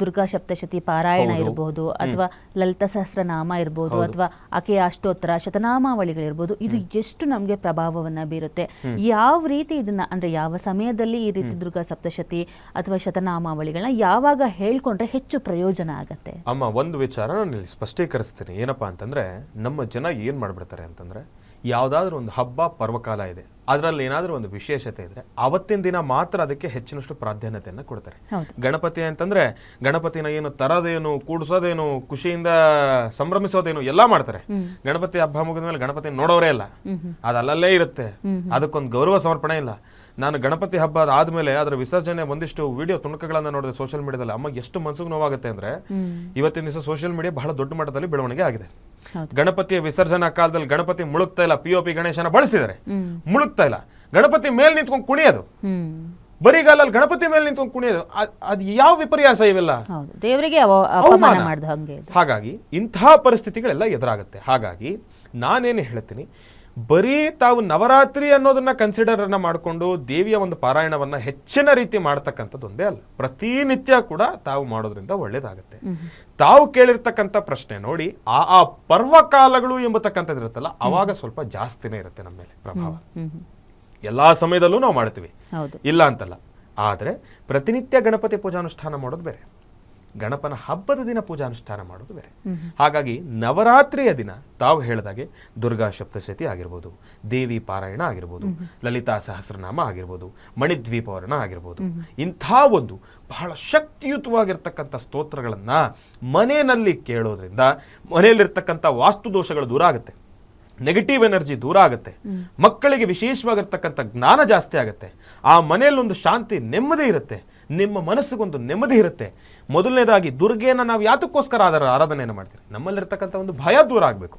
ದುರ್ಗಾ ಸಪ್ತಶತಿ ಪಾರಾಯಣ ಇರಬಹುದು, ಅಥವಾ ಲಲಿತ ಸಹಸ್ರನಾಮ ಇರಬಹುದು, ಅಥವಾ ಆಕೆಯ ಅಷ್ಟೋತ್ತರ ಶತನಾಮಾವಳಿಗಳಿರ್ಬೋದು, ಇದು ಎಷ್ಟು ನಮಗೆ ಪ್ರಭಾವವನ್ನ ಬೀರುತ್ತೆ, ಯಾವ ರೀತಿ ಇದನ್ನ ಅಂದ್ರೆ ಯಾವ ಸಮಯದಲ್ಲಿ ಈ ರೀತಿ ದುರ್ಗಾ ಸಪ್ತಶತಿ ಅಥವಾ ಶತನಾಮಾವಳಿಗಳನ್ನ ಯಾವಾಗ ಹೇಳ್ಕೊಂಡ್ರೆ ಹೆಚ್ಚು ಪ್ರಯೋಜನ ಆಗತ್ತೆ? ಅಮ್ಮ, ಒಂದು ವಿಚಾರ ನಾನು ಇಲ್ಲಿ ಸ್ಪಷ್ಟೀಕರಿಸ್ತೀನಿ. ಏನಪ್ಪಾ ಅಂತಂದ್ರೆ ನಮ್ಮ ಜನ ಏನ್ ಮಾಡ್ಬಿಡ್ತಾರೆ ಅಂತಂದ್ರೆ ಯಾವುದಾದ್ರೂ ಒಂದು ಹಬ್ಬ ಪರ್ವಕಾಲ ಇದೆ, ಅದರಲ್ಲಿ ಏನಾದರೂ ಒಂದು ವಿಶೇಷತೆ ಇದ್ರೆ ಅವತ್ತಿನ ದಿನ ಮಾತ್ರ ಅದಕ್ಕೆ ಹೆಚ್ಚಿನಷ್ಟು ಪ್ರಾಧಾನ್ಯತೆಯನ್ನು ಕೊಡ್ತಾರೆ. ಗಣಪತಿ ಅಂತಂದ್ರೆ ಗಣಪತಿನ ಏನು ತರೋದೇನು, ಕೂಡಿಸೋದೇನು, ಖುಷಿಯಿಂದ ಸಂಭ್ರಮಿಸೋದೇನು ಎಲ್ಲ ಮಾಡ್ತಾರೆ. ಗಣಪತಿ ಹಬ್ಬ ಮುಗಿದ ಮೇಲೆ ಗಣಪತಿ ನೋಡೋರೇ ಇಲ್ಲ, ಅದು ಅಲ್ಲಲ್ಲೇ ಇರುತ್ತೆ, ಅದಕ್ಕೊಂದು ಗೌರವ ಸಮರ್ಪಣೆ ಇಲ್ಲ. ನಾನು ಗಣಪತಿ ಹಬ್ಬ ಆದ್ಮೇಲೆ ಅದರ ವಿಸರ್ಜನೆ ಒಂದಿಷ್ಟು ವಿಡಿಯೋ ತುಣುಕುಗಳನ್ನ ನೋಡಿದೆ ಸೋಷಿಯಲ್ ಮೀಡಿಯಾದಲ್ಲಿ. ಅಮ್ಮ ಎಷ್ಟು ಮನಸ್ಸಿಗೆ ನೋವಾಗುತ್ತೆ ಅಂದ್ರೆ ಇವತ್ತಿನ ದಿವಸ ಸೋಷಿಯಲ್ ಮೀಡಿಯಾ ಬಹಳ ದೊಡ್ಡ ಮಟ್ಟದಲ್ಲಿ ಬೆಳವಣಿಗೆ ಆಗಿದೆ. ಗಣಪತಿಯ ವಿಸರ್ಜನಾ ಕಾಲದಲ್ಲಿ ಗಣಪತಿ ಮುಳುಗ್ತಾ ಇಲ್ಲ, POP ಗಣೇಶನ ಬಳಸಿದ್ದಾರೆ, ಮುಳುಗ್ತಾ ಇಲ್ಲ. ಗಣಪತಿ ಮೇಲೆ ನಿಂತ್ಕೊಂಡು ಕುಣಿಯೋದು, ಬರಿಗಾಲಲ್ಲಿ ಗಣಪತಿ ಮೇಲೆ ನಿಂತ್ಕೊಂಡು ಕುಣಿಯೋದು, ಅದು ಯಾವ ವಿಪರ್ಯಾಸ ಇವೆಲ್ಲ, ದೇವರಿಗೆ ಹಾಗಾಗಿ ಇಂತಹ ಪರಿಸ್ಥಿತಿಗಳೆಲ್ಲ ಎದುರಾಗುತ್ತೆ. ಹಾಗಾಗಿ ನಾನೇನು ಹೇಳ್ತೀನಿ, ಬರೀ ತಾವು ನವರಾತ್ರಿ ಅನ್ನೋದನ್ನ ಕನ್ಸಿಡರ್ ಅನ್ನ ಮಾಡಿಕೊಂಡು ದೇವಿಯ ಒಂದು ಪಾರಾಯಣವನ್ನ ಹೆಚ್ಚಿನ ರೀತಿ ಮಾಡ್ತಕ್ಕಂಥದ್ದು ಒಂದೇ ಅಲ್ಲ, ಪ್ರತಿನಿತ್ಯ ಕೂಡ ತಾವು ಮಾಡೋದ್ರಿಂದ ಒಳ್ಳೇದಾಗುತ್ತೆ. ತಾವು ಕೇಳಿರ್ತಕ್ಕಂಥ ಪ್ರಶ್ನೆ ನೋಡಿ, ಆ ಪರ್ವಕಾಲಗಳು ಎಂಬತಕ್ಕಂಥದ್ದು ಇರುತ್ತಲ್ಲ, ಅವಾಗ ಸ್ವಲ್ಪ ಜಾಸ್ತಿನೇ ಇರುತ್ತೆ ನಮ್ಮ ಮೇಲೆ ಪ್ರಭಾವ. ಎಲ್ಲಾ ಸಮಯದಲ್ಲೂ ನಾವು ಮಾಡ್ತೀವಿ, ಇಲ್ಲ ಅಂತಲ್ಲ. ಆದರೆ ಪ್ರತಿನಿತ್ಯ ಗಣಪತಿ ಪೂಜಾನುಷ್ಠಾನ ಮಾಡೋದು ಬೇರೆ, ಗಣಪನ ಹಬ್ಬದ ದಿನ ಪೂಜಾನುಷ್ಠಾನ ಮಾಡೋದು ಬೇರೆ. ಹಾಗಾಗಿ ನವರಾತ್ರಿಯ ದಿನ ತಾವು ಹೇಳಿದಾಗೆ ದುರ್ಗಾ ಸಪ್ತಶತಿ ಆಗಿರ್ಬೋದು, ದೇವಿ ಪಾರಾಯಣ ಆಗಿರ್ಬೋದು, ಲಲಿತಾ ಸಹಸ್ರನಾಮ ಆಗಿರ್ಬೋದು, ಮಣಿದ್ವೀಪವರ್ಣ ಆಗಿರ್ಬೋದು, ಇಂಥ ಒಂದು ಬಹಳ ಶಕ್ತಿಯುತವಾಗಿರ್ತಕ್ಕಂಥ ಸ್ತೋತ್ರಗಳನ್ನ ಮನೆಯಲ್ಲಿ ಕೇಳೋದ್ರಿಂದ ಮನೆಯಲ್ಲಿರ್ತಕ್ಕಂಥ ವಾಸ್ತು ದೋಷಗಳು ದೂರ ಆಗುತ್ತೆ, ನೆಗೆಟಿವ್ ಎನರ್ಜಿ ದೂರ ಆಗುತ್ತೆ, ಮಕ್ಕಳಿಗೆ ವಿಶೇಷವಾಗಿರ್ತಕ್ಕಂಥ ಜ್ಞಾನ ಜಾಸ್ತಿ ಆಗುತ್ತೆ, ಆ ಮನೆಯಲ್ಲಿ ಒಂದು ಶಾಂತಿ ನೆಮ್ಮದಿ ಇರುತ್ತೆ, ನಿಮ್ಮ ಮನಸ್ಸಿಗೊಂದು ನೆಮ್ಮದಿ ಇರುತ್ತೆ. ಮೊದಲನೇದಾಗಿ ದುರ್ಗೆನ ನಾವು ಯಾತಕ್ಕೋಸ್ಕರ ಆರಾಧನೆಯನ್ನು ಮಾಡ್ತೀವಿ, ನಮ್ಮಲ್ಲಿರ್ತಕ್ಕಂಥ ಒಂದು ಭಯ ದೂರ ಆಗಬೇಕು,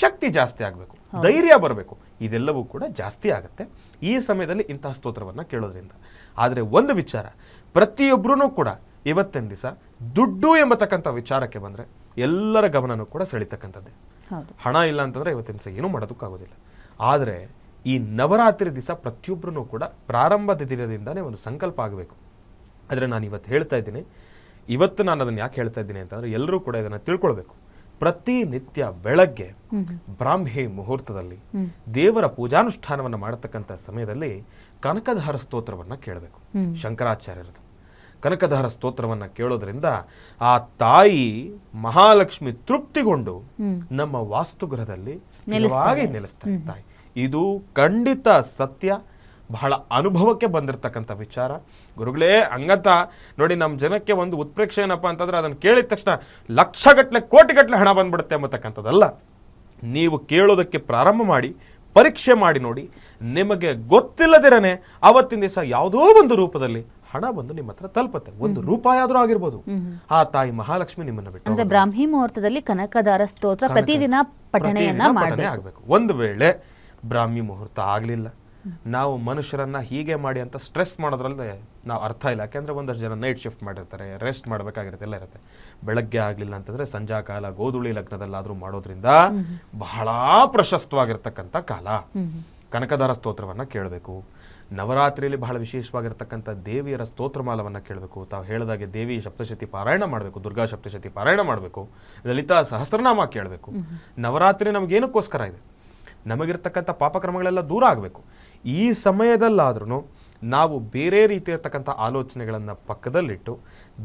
ಶಕ್ತಿ ಜಾಸ್ತಿ ಆಗಬೇಕು, ಧೈರ್ಯ ಬರಬೇಕು, ಇದೆಲ್ಲವೂ ಕೂಡ ಜಾಸ್ತಿ ಆಗುತ್ತೆ ಈ ಸಮಯದಲ್ಲಿ ಇಂತಹ ಸ್ತೋತ್ರವನ್ನು ಕೇಳೋದ್ರಿಂದ. ಆದರೆ ಒಂದು ವಿಚಾರ, ಪ್ರತಿಯೊಬ್ಬರೂ ಕೂಡ ಇವತ್ತಿನ ದಿವಸ ದುಡ್ಡು ಎಂಬತಕ್ಕಂಥ ವಿಚಾರಕ್ಕೆ ಬಂದರೆ ಎಲ್ಲರ ಗಮನನೂ ಕೂಡ ಸೆಳೀತಕ್ಕಂಥದ್ದೇ. ಹಣ ಇಲ್ಲ ಅಂತಂದ್ರೆ ಇವತ್ತಿನ ದಿವಸ ಏನೂ ಮಾಡೋದಕ್ಕಾಗೋದಿಲ್ಲ. ಆದರೆ ಈ ನವರಾತ್ರಿ ದಿವಸ ಪ್ರತಿಯೊಬ್ಬರೂ ಕೂಡ ಪ್ರಾರಂಭದ ದಿನದಿಂದಾನೇ ಒಂದು ಸಂಕಲ್ಪ ಆಗಬೇಕು. ಆದರೆ ನಾನು ಇವತ್ತು ಹೇಳ್ತಾ ಇದ್ದೀನಿ, ಇವತ್ತು ನಾನು ಅದನ್ನು ಯಾಕೆ ಹೇಳ್ತಾ ಇದ್ದೀನಿ ಅಂತಂದ್ರೆ ಎಲ್ಲರೂ ಕೂಡ ಇದನ್ನು ತಿಳ್ಕೊಳ್ಬೇಕು. ಪ್ರತಿನಿತ್ಯ ಬೆಳಗ್ಗೆ ಬ್ರಾಹ್ಮಿ ಮುಹೂರ್ತದಲ್ಲಿ ದೇವರ ಪೂಜಾನುಷ್ಠಾನವನ್ನು ಮಾಡತಕ್ಕಂಥ ಸಮಯದಲ್ಲಿ ಕನಕಧಾರ ಸ್ತೋತ್ರವನ್ನು ಕೇಳಬೇಕು. ಶಂಕರಾಚಾರ್ಯರದು ಕನಕಧಾರ ಸ್ತೋತ್ರವನ್ನು ಕೇಳೋದ್ರಿಂದ ಆ ತಾಯಿ ಮಹಾಲಕ್ಷ್ಮಿ ತೃಪ್ತಿಗೊಂಡು ನಮ್ಮ ವಾಸ್ತುಗೃಹದಲ್ಲಿ ಸ್ಥಿರವಾಗಿ ನೆಲೆಸ್ತಾರೆ ತಾಯಿ. ಇದು ಖಂಡಿತ ಸತ್ಯ, ಬಹಳ ಅನುಭವಕ್ಕೆ ಬಂದಿರತಕ್ಕಂಥ ವಿಚಾರ. ಗುರುಗಳೇ ಹಂಗಂತ ನೋಡಿ, ನಮ್ಮ ಜನಕ್ಕೆ ಒಂದು ಉತ್ಪ್ರೇಕ್ಷೆ ಏನಪ್ಪ ಅಂತಂದ್ರೆ ಅದನ್ನು ಕೇಳಿದ ತಕ್ಷಣ ಲಕ್ಷಗಟ್ಟಲೆ ಕೋಟಿಗಟ್ಟಲೆ ಹಣ ಬಂದ್ಬಿಡುತ್ತೆ ಎಂಬತಕ್ಕಂಥದ್ದಲ್ಲ. ನೀವು ಕೇಳೋದಕ್ಕೆ ಪ್ರಾರಂಭ ಮಾಡಿ, ಪರೀಕ್ಷೆ ಮಾಡಿ ನೋಡಿ, ನಿಮಗೆ ಗೊತ್ತಿಲ್ಲದಿರನೆ ಅವತ್ತಿನ ದಿವಸ ಯಾವುದೋ ಒಂದು ರೂಪದಲ್ಲಿ ಹಣ ಬಂದು ನಿಮ್ಮ ಹತ್ರ ತಲುಪುತ್ತೆ. ಒಂದು ರೂಪಾಯಿ ಆದ್ರೂ ಆಗಿರ್ಬೋದು. ಆ ತಾಯಿ ಮಹಾಲಕ್ಷ್ಮಿ ನಿಮ್ಮನ್ನ ಬಿಟ್ಟು ಅಂದ್ರೆ ಬ್ರಾಹ್ಮಿ ಮುಹೂರ್ತದಲ್ಲಿ ಕನಕಧಾರ ಸ್ತೋತ್ರ ಪ್ರತಿದಿನ ಪಠಣೆಯನ್ನ ಆಗಬೇಕು. ಒಂದು ವೇಳೆ ಬ್ರಾಹ್ಮಿ ಮುಹೂರ್ತ ಆಗ್ಲಿಲ್ಲ, ನಾವು ಮನುಷ್ಯರನ್ನ ಹೀಗೆ ಮಾಡಿ ಅಂತ ಸ್ಟ್ರೆಸ್ ಮಾಡೋದ್ರಲ್ಲದೆ ನಾವು ಅರ್ಥ ಇಲ್ಲ. ಯಾಕೆಂದ್ರೆ ಒಂದಷ್ಟು ಜನ ನೈಟ್ ಶಿಫ್ಟ್ ಮಾಡಿರ್ತಾರೆ, ರೆಸ್ಟ್ ಮಾಡಬೇಕಾಗಿರುತ್ತೆ, ಎಲ್ಲ ಇರುತ್ತೆ. ಬೆಳಗ್ಗೆ ಆಗಲಿಲ್ಲ ಅಂತಂದ್ರೆ ಸಂಜಾ ಕಾಲ ಗೋಧುಳಿ ಲಗ್ನದಲ್ಲಾದ್ರೂ ಮಾಡೋದ್ರಿಂದ ಬಹಳ ಪ್ರಶಸ್ತವಾಗಿರ್ತಕ್ಕಂಥ ಕಾಲ. ಕನಕಧಾರ ಸ್ತೋತ್ರವನ್ನ ಕೇಳಬೇಕು. ನವರಾತ್ರಿಯಲ್ಲಿ ಬಹಳ ವಿಶೇಷವಾಗಿರ್ತಕ್ಕಂಥ ದೇವಿಯರ ಸ್ತೋತ್ರಮಾಲವನ್ನು ಕೇಳಬೇಕು. ತಾವು ಹೇಳಿದಾಗೆ ದೇವಿ ಸಪ್ತಶತಿ ಪಾರಾಯಣ ಮಾಡಬೇಕು, ದುರ್ಗಾ ಸಪ್ತಶತಿ ಪಾರಾಯಣ ಮಾಡಬೇಕು, ಲಲಿತಾ ಸಹಸ್ರನಾಮ ಕೇಳಬೇಕು. ನವರಾತ್ರಿ ನಮಗೇನಕ್ಕೋಸ್ಕರ ಇದೆ, ನಮಗಿರ್ತಕ್ಕಂಥ ಪಾಪಕ್ರಮಗಳೆಲ್ಲ ದೂರ ಆಗಬೇಕು. ಈ ಸಮಯದಲ್ಲಾದ್ರೂ ನಾವು ಬೇರೆ ರೀತಿಯಿರ್ತಕ್ಕಂಥ ಆಲೋಚನೆಗಳನ್ನು ಪಕ್ಕದಲ್ಲಿಟ್ಟು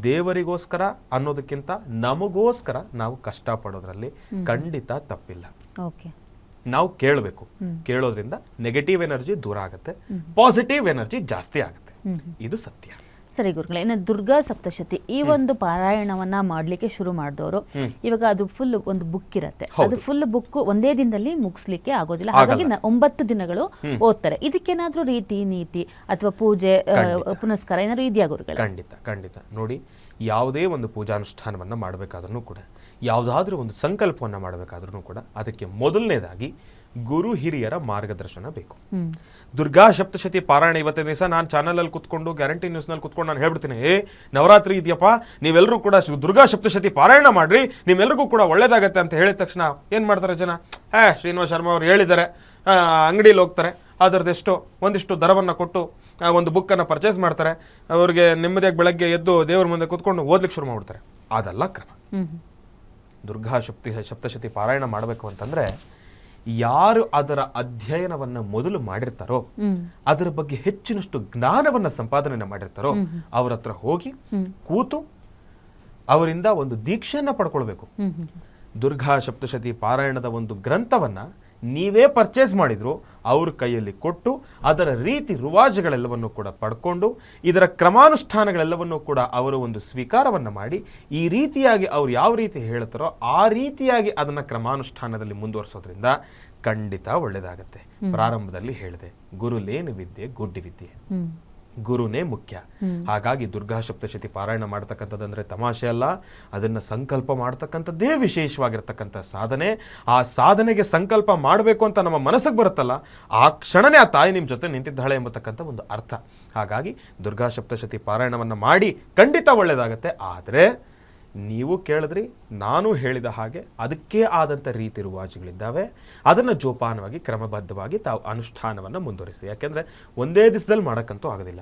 ದೇವರಿಗೋಸ್ಕರ ಅನ್ನೋದಕ್ಕಿಂತ ನಮಗೋಸ್ಕರ ನಾವು ಕಷ್ಟಪಡೋದ್ರಲ್ಲಿ ಖಂಡಿತ ತಪ್ಪಿಲ್ಲ. ಓಕೆ, ನಾವು ಕೇಳಬೇಕು. ಕೇಳೋದ್ರಿಂದ ನೆಗೆಟಿವ್ ಎನರ್ಜಿ ದೂರ ಆಗುತ್ತೆ, ಪಾಸಿಟಿವ್ ಎನರ್ಜಿ ಜಾಸ್ತಿ ಆಗುತ್ತೆ. ಇದು ಸತ್ಯ. ಸರಿ ಗುರುಗಳೇ, ಇನ್ನು ದುರ್ಗಾ ಸಪ್ತಶತಿ ಈ ಒಂದು ಪಾರಾಯಣವನ್ನ ಮಾಡ್ಲಿಕ್ಕೆ ಶುರು ಮಾಡಿದವರು ಇವಾಗ ಅದು ಫುಲ್ ಒಂದು ಬುಕ್ ಇರತ್ತೆ, ಅದು ಫುಲ್ ಬುಕ್ ಒಂದೇ ದಿನದಲ್ಲಿ ಮುಗಿಸ್ಲಿಕ್ಕೆ ಆಗೋದಿಲ್ಲ, ಹಾಗಾಗಿ 9 ದಿನಗಳು ಓದ್ತಾರೆ. ಇದಕ್ಕೇನಾದ್ರೂ ರೀತಿ ನೀತಿ ಅಥವಾ ಪೂಜೆ ಪುನಸ್ಕಾರ ಏನಾದ್ರು ಇದೆಯಾ ಗುರುಗಳೇ? ಖಂಡಿತ ಖಂಡಿತ. ನೋಡಿ, ಯಾವುದೇ ಒಂದು ಪೂಜಾನುಷ್ಠಾನವನ್ನ ಮಾಡಬೇಕಾದ್ರೂ ಕೂಡ, ಯಾವುದಾದ್ರೂ ಒಂದು ಸಂಕಲ್ಪವನ್ನ ಮಾಡಬೇಕಾದ್ರೂ ಕೂಡ ಅದಕ್ಕೆ ಮೊದಲನೇದಾಗಿ ಗುರು ಹಿರಿಯರ ಮಾರ್ಗದರ್ಶನ ಬೇಕು. ದುರ್ಗಾ ಸಪ್ತಶತಿ ಪಾರಾಯಣ ಇವತ್ತಿನ ದಿವಸ ನಾನು ಚಾನಲಲ್ಲಿ ಕುತ್ಕೊಂಡು ಗ್ಯಾರಂಟಿ ನ್ಯೂಸ್ನಲ್ಲಿ ಕುತ್ಕೊಂಡು ನಾನು ಹೇಳ್ಬಿಡ್ತೀನಿ, ನವರಾತ್ರಿ ಇದೆಯಪ್ಪ, ನೀವೆಲ್ಲರೂ ಕೂಡ ದುರ್ಗಾ ಸಪ್ತಶತಿ ಪಾರಾಯಣ ಮಾಡ್ರಿ, ನಿಮ್ಮೆಲ್ಲರಿಗೂ ಕೂಡ ಒಳ್ಳೇದಾಗತ್ತೆ ಅಂತ ಹೇಳಿದ ತಕ್ಷಣ ಏನು ಮಾಡ್ತಾರೆ ಜನ? ಶ್ರೀನಿವಾಸ ಶರ್ಮಾ ಅವ್ರು ಹೇಳಿದ್ದಾರೆ, ಅಂಗಡಿಯಲ್ಲಿ ಹೋಗ್ತಾರೆ, ಅದರದ್ದೆಷ್ಟೋ ಒಂದಿಷ್ಟು ದರವನ್ನು ಕೊಟ್ಟು ಒಂದು ಬುಕ್ಕನ್ನು ಪರ್ಚೇಸ್ ಮಾಡ್ತಾರೆ, ಅವ್ರಿಗೆ ನೆಮ್ಮದಿಯಾಗಿ ಬೆಳಗ್ಗೆ ಎದ್ದು ದೇವ್ರ ಮುಂದೆ ಕೂತ್ಕೊಂಡು ಓದ್ಲಿಕ್ಕೆ ಶುರು ಮಾಡ್ಬಿಡ್ತಾರೆ. ಅದಲ್ಲ ಕ್ರಮ. ದುರ್ಗಾ ಸಪ್ತಶತಿ ಪಾರಾಯಣ ಮಾಡಬೇಕು ಅಂತಂದ್ರೆ ಯಾರು ಅದರ ಅಧ್ಯಯನವನ್ನ ಮೊದಲು ಮಾಡಿರ್ತಾರೋ, ಅದರ ಬಗ್ಗೆ ಹೆಚ್ಚಿನಷ್ಟು ಜ್ಞಾನವನ್ನ ಸಂಪಾದನೆ ಮಾಡಿರ್ತಾರೋ ಅವ್ರ ಹತ್ರ ಹೋಗಿ ಕೂತು ಅವರಿಂದ ಒಂದು ದೀಕ್ಷೆಯನ್ನ ಪಡ್ಕೊಳ್ಬೇಕು. ದುರ್ಗಾ ಸಪ್ತಶತಿ ಪಾರಾಯಣದ ಒಂದು ಗ್ರಂಥವನ್ನ ನೀವೇ ಪರ್ಚೇಸ್ ಮಾಡಿದ್ರು ಅವ್ರ ಕೈಯಲ್ಲಿ ಕೊಟ್ಟು ಅದರ ರೀತಿ ರುವಾಜುಗಳೆಲ್ಲವನ್ನು ಕೂಡ ಪಡ್ಕೊಂಡು ಇದರ ಕ್ರಮಾನುಷ್ಠಾನಗಳೆಲ್ಲವನ್ನೂ ಕೂಡ ಅವರು ಒಂದು ಸ್ವೀಕಾರವನ್ನು ಮಾಡಿ ಈ ರೀತಿಯಾಗಿ ಅವ್ರು ಯಾವ ರೀತಿ ಹೇಳ್ತಾರೋ ಆ ರೀತಿಯಾಗಿ ಅದನ್ನು ಕ್ರಮಾನುಷ್ಠಾನದಲ್ಲಿ ಮುಂದುವರಿಸೋದ್ರಿಂದ ಖಂಡಿತ ಒಳ್ಳೆಯದಾಗತ್ತೆ. ಪ್ರಾರಂಭದಲ್ಲಿ ಹೇಳಿದೆ, ಗುರುಲೇನು ವಿದ್ಯೆ ಗುಡ್ಡಿ ವಿದ್ಯೆ, ಗುರುನೇ ಮುಖ್ಯ. ಹಾಗಾಗಿ ದುರ್ಗಾ ಸಪ್ತಶತಿ ಪಾರಾಯಣ ಮಾಡ್ತಕ್ಕಂಥದ್ದಂದ್ರೆ ತಮಾಷೆ ಅಲ್ಲ, ಅದನ್ನ ಸಂಕಲ್ಪ ಮಾಡ್ತಕ್ಕಂಥದ್ದೇ ವಿಶೇಷವಾಗಿರ್ತಕ್ಕಂಥ ಸಾಧನೆ. ಆ ಸಾಧನೆಗೆ ಸಂಕಲ್ಪ ಮಾಡಬೇಕು ಅಂತ ನಮ್ಮ ಮನಸ್ಸಿಗೆ ಬರುತ್ತಲ್ಲ, ಆ ಕ್ಷಣನೇ ಆ ತಾಯಿ ನಿಮ್ಮ ಜೊತೆ ನಿಂತಿದ್ದಾಳೆ ಎಂಬತಕ್ಕಂಥ ಒಂದು ಅರ್ಥ. ಹಾಗಾಗಿ ದುರ್ಗಾ ಸಪ್ತಶತಿ ಪಾರಾಯಣವನ್ನ ಮಾಡಿ ಖಂಡಿತ ಒಳ್ಳೆಯದಾಗತ್ತೆ. ಆದರೆ ನೀವು ಕೇಳಿದ್ರಿ, ನಾನು ಹೇಳಿದ ಹಾಗೆ ಅದಕ್ಕೆ ಆದಂಥ ರೀತಿ ರುವಾಜುಗಳಿದ್ದಾವೆ, ಅದನ್ನು ಜೋಪಾನವಾಗಿ ಕ್ರಮಬದ್ಧವಾಗಿ ತಾವು ಅನುಷ್ಠಾನವನ್ನು ಮುಂದುವರಿಸಿ. ಯಾಕೆಂದರೆ ಒಂದೇ ದಿವಸದಲ್ಲಿ ಮಾಡೋಕ್ಕಂತೂ ಆಗೋದಿಲ್ಲ.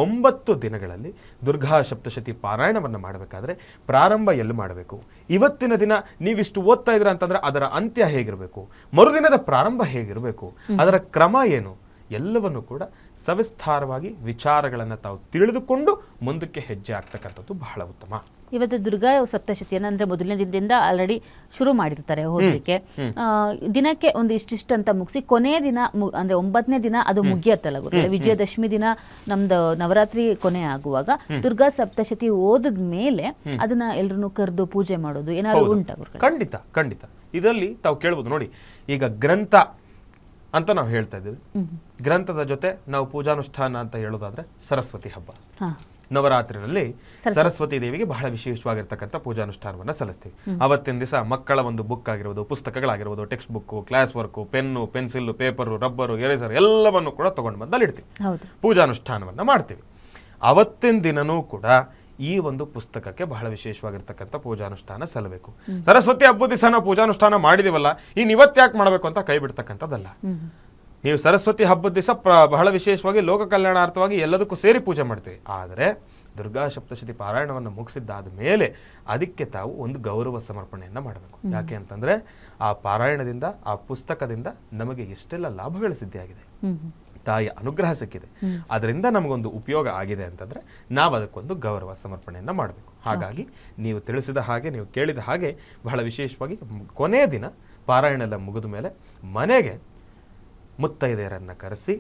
9 ದಿನಗಳಲ್ಲಿ ದುರ್ಗಾ ಸಪ್ತಶತಿ ಪಾರಾಯಣವನ್ನು ಮಾಡಬೇಕಾದ್ರೆ ಪ್ರಾರಂಭ ಎಲ್ಲಿ ಮಾಡಬೇಕು, ಇವತ್ತಿನ ದಿನ ನೀವಿಷ್ಟು ಓದ್ತಾ ಇದ್ದೀರಾ ಅಂತಂದರೆ ಅದರ ಅಂತ್ಯ ಹೇಗಿರಬೇಕು, ಮರುದಿನದ ಪ್ರಾರಂಭ ಹೇಗಿರಬೇಕು, ಅದರ ಕ್ರಮ ಏನು, ಎಲ್ಲವನ್ನು ಕೂಡ ಸವಿಸ್ತಾರವಾಗಿ ವಿಚಾರಗಳನ್ನು ತಾವು ತಿಳಿದುಕೊಂಡು ಮುಂದಕ್ಕೆ ಹೆಜ್ಜೆ ಆಗ್ತಕ್ಕಂಥದ್ದು ಬಹಳ ಉತ್ತಮ. ಇವತ್ತು ದುರ್ಗಾ ಸಪ್ತಶತಿಯನ್ನು ಅಂದ್ರೆ ಮೊದಲನೇ ದಿನದಿಂದ ಆಲ್ರೆಡಿ ಶುರು ಮಾಡಿರ್ತಾರೆ ಓದಲಿಕ್ಕೆ. ದಿನಕ್ಕೆ ಒಂದು ಇಷ್ಟಿಷ್ಟು ಅಂತ ಮುಗಿಸಿ ಕೊನೆಯ ದಿನ ಅಂದ್ರೆ 9ನೇ ದಿನ ಅದು ಮುಗಿಯತ್ತಲ್ಲ ಗುರುಗಳೇ, ವಿಜಯದಶಮಿ ದಿನ ನಮ್ದು ನವರಾತ್ರಿ ಕೊನೆ ಆಗುವಾಗ ದುರ್ಗಾ ಸಪ್ತಶತಿ ಓದಿದ ಮೇಲೆ ಅದನ್ನ ಎಲ್ರು ಕರೆದು ಪೂಜೆ ಮಾಡೋದು ಏನಾದ್ರು ಉಂಟಾ ಗುರುಗಳೇ? ಖಂಡಿತ ಖಂಡಿತ. ಇದರಲ್ಲಿ ತಾವು ಕೇಳ್ಬೋದು. ನೋಡಿ, ಈಗ ಗ್ರಂಥ ಅಂತ ನಾವು ಹೇಳ್ತಾ ಇದ್ದೀವಿ, ಗ್ರಂಥದ ಜೊತೆ ನಾವು ಪೂಜಾನುಷ್ಠಾನ ಅಂತ ಹೇಳೋದಾದ್ರೆ ಸರಸ್ವತಿ ಹಬ್ಬ, ನವರಾತ್ರಿಯಲ್ಲಿ ಸರಸ್ವತಿ ದೇವಿಗೆ ಬಹಳ ವಿಶೇಷವಾಗಿರ್ತಕ್ಕಂಥ ಪೂಜಾನುಷ್ಠಾನವನ್ನು ಸಲ್ಲಿಸ್ತೀವಿ. ಅವತ್ತಿನ ದಿವಸ ಮಕ್ಕಳ ಒಂದು ಬುಕ್ ಆಗಿರ್ಬೋದು, ಪುಸ್ತಕಗಳಾಗಿರ್ಬೋದು, textbook, class work, pen, pencil, paper, rubber, eraser ಎಲ್ಲವನ್ನು ಕೂಡ ತಗೊಂಡು ಬಂದಲ್ಲಿ ಇಡ್ತೀವಿ, ಪೂಜಾನುಷ್ಠಾನವನ್ನ ಮಾಡ್ತೀವಿ. ಅವತ್ತಿನ ದಿನನೂ ಕೂಡ ಈ ಒಂದು ಪುಸ್ತಕಕ್ಕೆ ಬಹಳ ವಿಶೇಷವಾಗಿರ್ತಕ್ಕಂಥ ಪೂಜಾನುಷ್ಠಾನ ಸಲ್ಲಬೇಕು. ಸರಸ್ವತಿ ಹಬ್ಬದ ದಿವಸ ನಾವು ಪೂಜಾನುಷ್ಠಾನ ಮಾಡಿದಿವಲ್ಲ, ಇನ್ನು ಇವತ್ತು ಯಾಕೆ ಮಾಡಬೇಕು ಅಂತ ಕೈ ಬಿಡ್ತಕ್ಕಂಥದ್ದಲ್ಲ. ನೀವು ಸರಸ್ವತಿ ಹಬ್ಬದ ದಿವಸ ಬಹಳ ವಿಶೇಷವಾಗಿ ಲೋಕ ಕಲ್ಯಾಣಾರ್ಥವಾಗಿ ಎಲ್ಲದಕ್ಕೂ ಸೇರಿ ಪೂಜೆ ಮಾಡ್ತೀವಿ. ಆದರೆ ದುರ್ಗಾ ಸಪ್ತಶತಿ ಪಾರಾಯಣವನ್ನು ಮುಗಿಸಿದ್ದಾದ ಮೇಲೆ ಅದಕ್ಕೆ ತಾವು ಒಂದು ಗೌರವ ಸಮರ್ಪಣೆಯನ್ನು ಮಾಡಬೇಕು. ಯಾಕೆ ಅಂತಂದ್ರೆ ಆ ಪಾರಾಯಣದಿಂದ, ಆ ಪುಸ್ತಕದಿಂದ ನಮಗೆ ಎಷ್ಟೆಲ್ಲ ಲಾಭಗಳು ಸಿದ್ಧಿಯಾಗಿದೆ, ತಾಯಿಯ ಅನುಗ್ರಹ ಸಿಕ್ಕಿದೆ, ಅದರಿಂದ ನಮಗೊಂದು ಉಪಯೋಗ ಆಗಿದೆ ಅಂತಂದ್ರೆ ನಾವು ಅದಕ್ಕೊಂದು ಗೌರವ ಸಮರ್ಪಣೆಯನ್ನು ಮಾಡಬೇಕು. ಹಾಗಾಗಿ ನೀವು ತಿಳಿಸಿದ ಹಾಗೆ, ನೀವು ಕೇಳಿದ ಹಾಗೆ ಬಹಳ ವಿಶೇಷವಾಗಿ ಕೊನೆಯ ದಿನ ಪಾರಾಯಣ ಎಲ್ಲ ಮುಗಿದ ಮೇಲೆ ಮನೆಗೆ ಮುತ್ತೈದೆಯರನ್ನ ಕರೆಸಿ,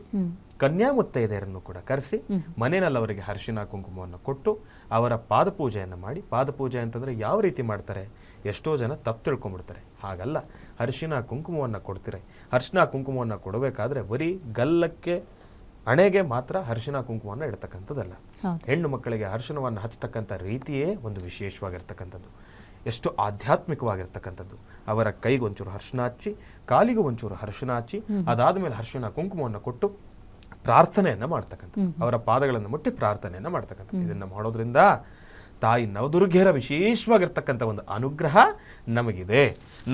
ಕನ್ಯಾ ಮುತ್ತೈದೆಯರನ್ನು ಕೂಡ ಕರೆಸಿ ಮನೆಯಲ್ಲಿ ಅವರಿಗೆ ಅರಿಶಿನ ಕುಂಕುಮವನ್ನು ಕೊಟ್ಟು ಅವರ ಪಾದಪೂಜೆಯನ್ನು ಮಾಡಿ. ಪಾದಪೂಜೆ ಅಂತಂದ್ರೆ ಯಾವ ರೀತಿ ಮಾಡ್ತಾರೆ, ಎಷ್ಟೋ ಜನ ತಪ್ಪು ತಿಳ್ಕೊಂಡ್ಬಿಡ್ತಾರೆ. ಹಾಗಲ್ಲ, ಅರಿಶಿನ ಕುಂಕುಮವನ್ನು ಕೊಡ್ತೀರಿ. ಅರಿಶಿನ ಕುಂಕುಮವನ್ನು ಕೊಡಬೇಕಾದ್ರೆ ಬರೀ ಗಲ್ಲಕ್ಕೆ, ಹಣೆಗೆ ಮಾತ್ರ ಅರಿಶಿನ ಕುಂಕುಮವನ್ನು ಇಡ್ತಕ್ಕಂಥದ್ದಲ್ಲ. ಹೆಣ್ಣು ಮಕ್ಕಳಿಗೆ ಅರಿಶಿನವನ್ನು ಹಚ್ಚತಕ್ಕಂಥ ರೀತಿಯೇ ಒಂದು ವಿಶೇಷವಾಗಿರ್ತಕ್ಕಂಥದ್ದು, ಎಷ್ಟು ಆಧ್ಯಾತ್ಮಿಕವಾಗಿರ್ತಕ್ಕಂಥದ್ದು. ಅವರ ಕೈಗೊಂಚೂರು ಅರಿಶಿನ ಹಚ್ಚಿ, ಕಾಲಿಗೂ ಒಂಚೂರು ಅರಿಶಿನ ಹಚ್ಚಿ, ಅದಾದ ಮೇಲೆ ಅರಿಶಿನ ಕುಂಕುಮವನ್ನು ಕೊಟ್ಟು ಪ್ರಾರ್ಥನೆಯನ್ನು ಮಾಡ್ತಕ್ಕಂಥದ್ದು, ಅವರ ಪಾದಗಳನ್ನು ಮುಟ್ಟಿ ಪ್ರಾರ್ಥನೆಯನ್ನು ಮಾಡ್ತಕ್ಕಂಥದ್ದು. ಇದನ್ನು ಮಾಡೋದ್ರಿಂದ ತಾಯಿ ನವದುರ್ಗೆಯರ ವಿಶೇಷವಾಗಿರ್ತಕ್ಕಂಥ ಒಂದು ಅನುಗ್ರಹ ನಮಗಿದೆ.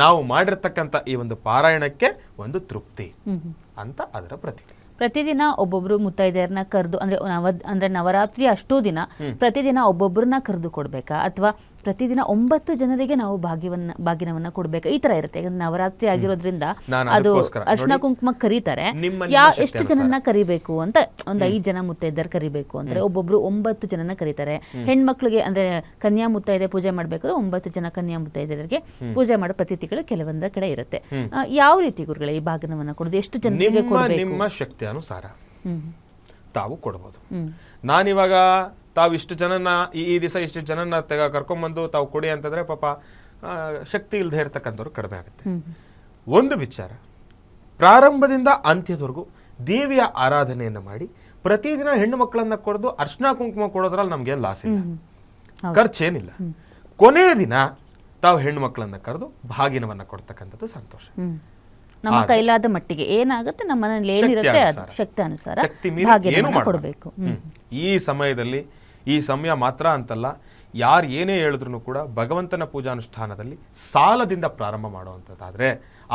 ನಾವು ಮಾಡಿರ್ತಕ್ಕಂಥ ಈ ಒಂದು ಪಾರಾಯಣಕ್ಕೆ ಒಂದು ತೃಪ್ತಿ ಅಂತ ಅದರ ಪ್ರತೀತಿ. ಪ್ರತಿದಿನ ಒಬ್ಬೊಬ್ರು ಮುತ್ತೈದೆಯರನ್ನ ಕರೆದು ಅಂದ್ರೆ ನವರಾತ್ರಿ ಅಷ್ಟೂ ದಿನ ಪ್ರತಿದಿನ ಒಬ್ಬೊಬ್ಬರನ್ನ ಕರೆದು ಕೊಡ್ಬೇಕಾ, ಅಥವಾ ಪ್ರತಿದಿನ 9 ಜನರಿಗೆ ನಾವು ಬಾಗಿನವನ್ನ ಕೊಡ್ಬೇಕು, ಈ ತರ ಇರುತ್ತೆ. ನವರಾತ್ರಿ ಆಗಿರೋದ್ರಿಂದ ಅದು ಅರ್ಶಿನ ಕುಂಕುಮ ಕರೀತಾರೆ. ಎಷ್ಟು ಜನನ್ನ ಕರಿಬೇಕು ಅಂತ, ಒಂದು 5 ಜನ ಮುತ್ತೈದೆಯರು ಕರಿಬೇಕು ಅಂದ್ರೆ ಒಬ್ಬೊಬ್ರು 9 ಜನನ ಕರೀತಾರೆ. ಹೆಣ್ಮಕ್ಳಿಗೆ ಅಂದ್ರೆ ಕನ್ಯಾ ಮುತ್ತೈದೆ ಪೂಜೆ ಮಾಡ್ಬೇಕಾದ್ರೆ 9 ಜನ ಕನ್ಯಾ ಮುತ್ತೈದೆಯರಿಗೆ ಪೂಜೆ ಮಾಡೋ ಪದ್ಧತಿಗಳು ಕೆಲವೊಂದು ಕಡೆ ಇರುತ್ತೆ. ಯಾವ ರೀತಿ ಗುರುಗಳೇ ಈ ಬಾಗಿನವನ್ನ ಕೊಡೋದು, ಎಷ್ಟು ಜನರಿಗೆ ಕೊಡಬೇಕು? ನಿಮ್ಮ ಶಕ್ತಿ ಅನುಸಾರ ತಾವು ಕೊಡ್ಬೋದು. ನಾನಿವಾಗ ತಾವು ಇಷ್ಟು ಜನನ ಈ ದಿವಸ ಇಷ್ಟು ಜನನ ಕರ್ಕೊಂಡ್ಬಂದು ತಾವು ಕೊಡಿ ಅಂತಂದ್ರೆ ಪಾಪ ಶಕ್ತಿ ಇಲ್ಲದೆ ಇರ್ತಕ್ಕಂಥವ್ರು ಕಡಿಮೆ ಆಗುತ್ತೆ. ಒಂದು ವಿಚಾರ, ಪ್ರಾರಂಭದಿಂದ ಅಂತ್ಯದವರೆಗೂ ದೇವಿಯ ಆರಾಧನೆಯನ್ನು ಮಾಡಿ ಪ್ರತಿದಿನ ಹೆಣ್ಣು ಮಕ್ಕಳನ್ನ ಕೊಡೋದು, ಅರ್ಶಿನ ಕುಂಕುಮ ಕೊಡೋದ್ರಲ್ಲಿ ನಮ್ಗೇನು ಲಾಸ್ ಇಲ್ಲ, ಖರ್ಚೇನಿಲ್ಲ. ಕೊನೆಯ ದಿನ ತಾವು ಹೆಣ್ಣು ಮಕ್ಕಳನ್ನ ಕರೆದು ಭಾಗಿನವನ್ನ ಕೊಡ್ತಕ್ಕಂಥದ್ದು ಸಂತೋಷ. ನಮ್ಮ ಕೈಲಾದ ಮಟ್ಟಿಗೆ ಏನಾಗುತ್ತೆ ನಮ್ಮ ಮನೆಯಲ್ಲಿ ಏನಿರುತ್ತೆ ಶಕ್ತಿ ಅನುಸಾರ ಕೊಡಬೇಕು. ಈ ಸಮಯದಲ್ಲಿ ಈ ಸಮಯ ಮಾತ್ರ ಅಂತಲ್ಲ, ಯಾರು ಏನೇ ಹೇಳಿದ್ರು ಕೂಡ ಭಗವಂತನ ಪೂಜಾನುಷ್ಠಾನದಲ್ಲಿ ಸಾಲದಿಂದ ಪ್ರಾರಂಭ ಮಾಡುವಂಥದ್ದಾದ್ರೆ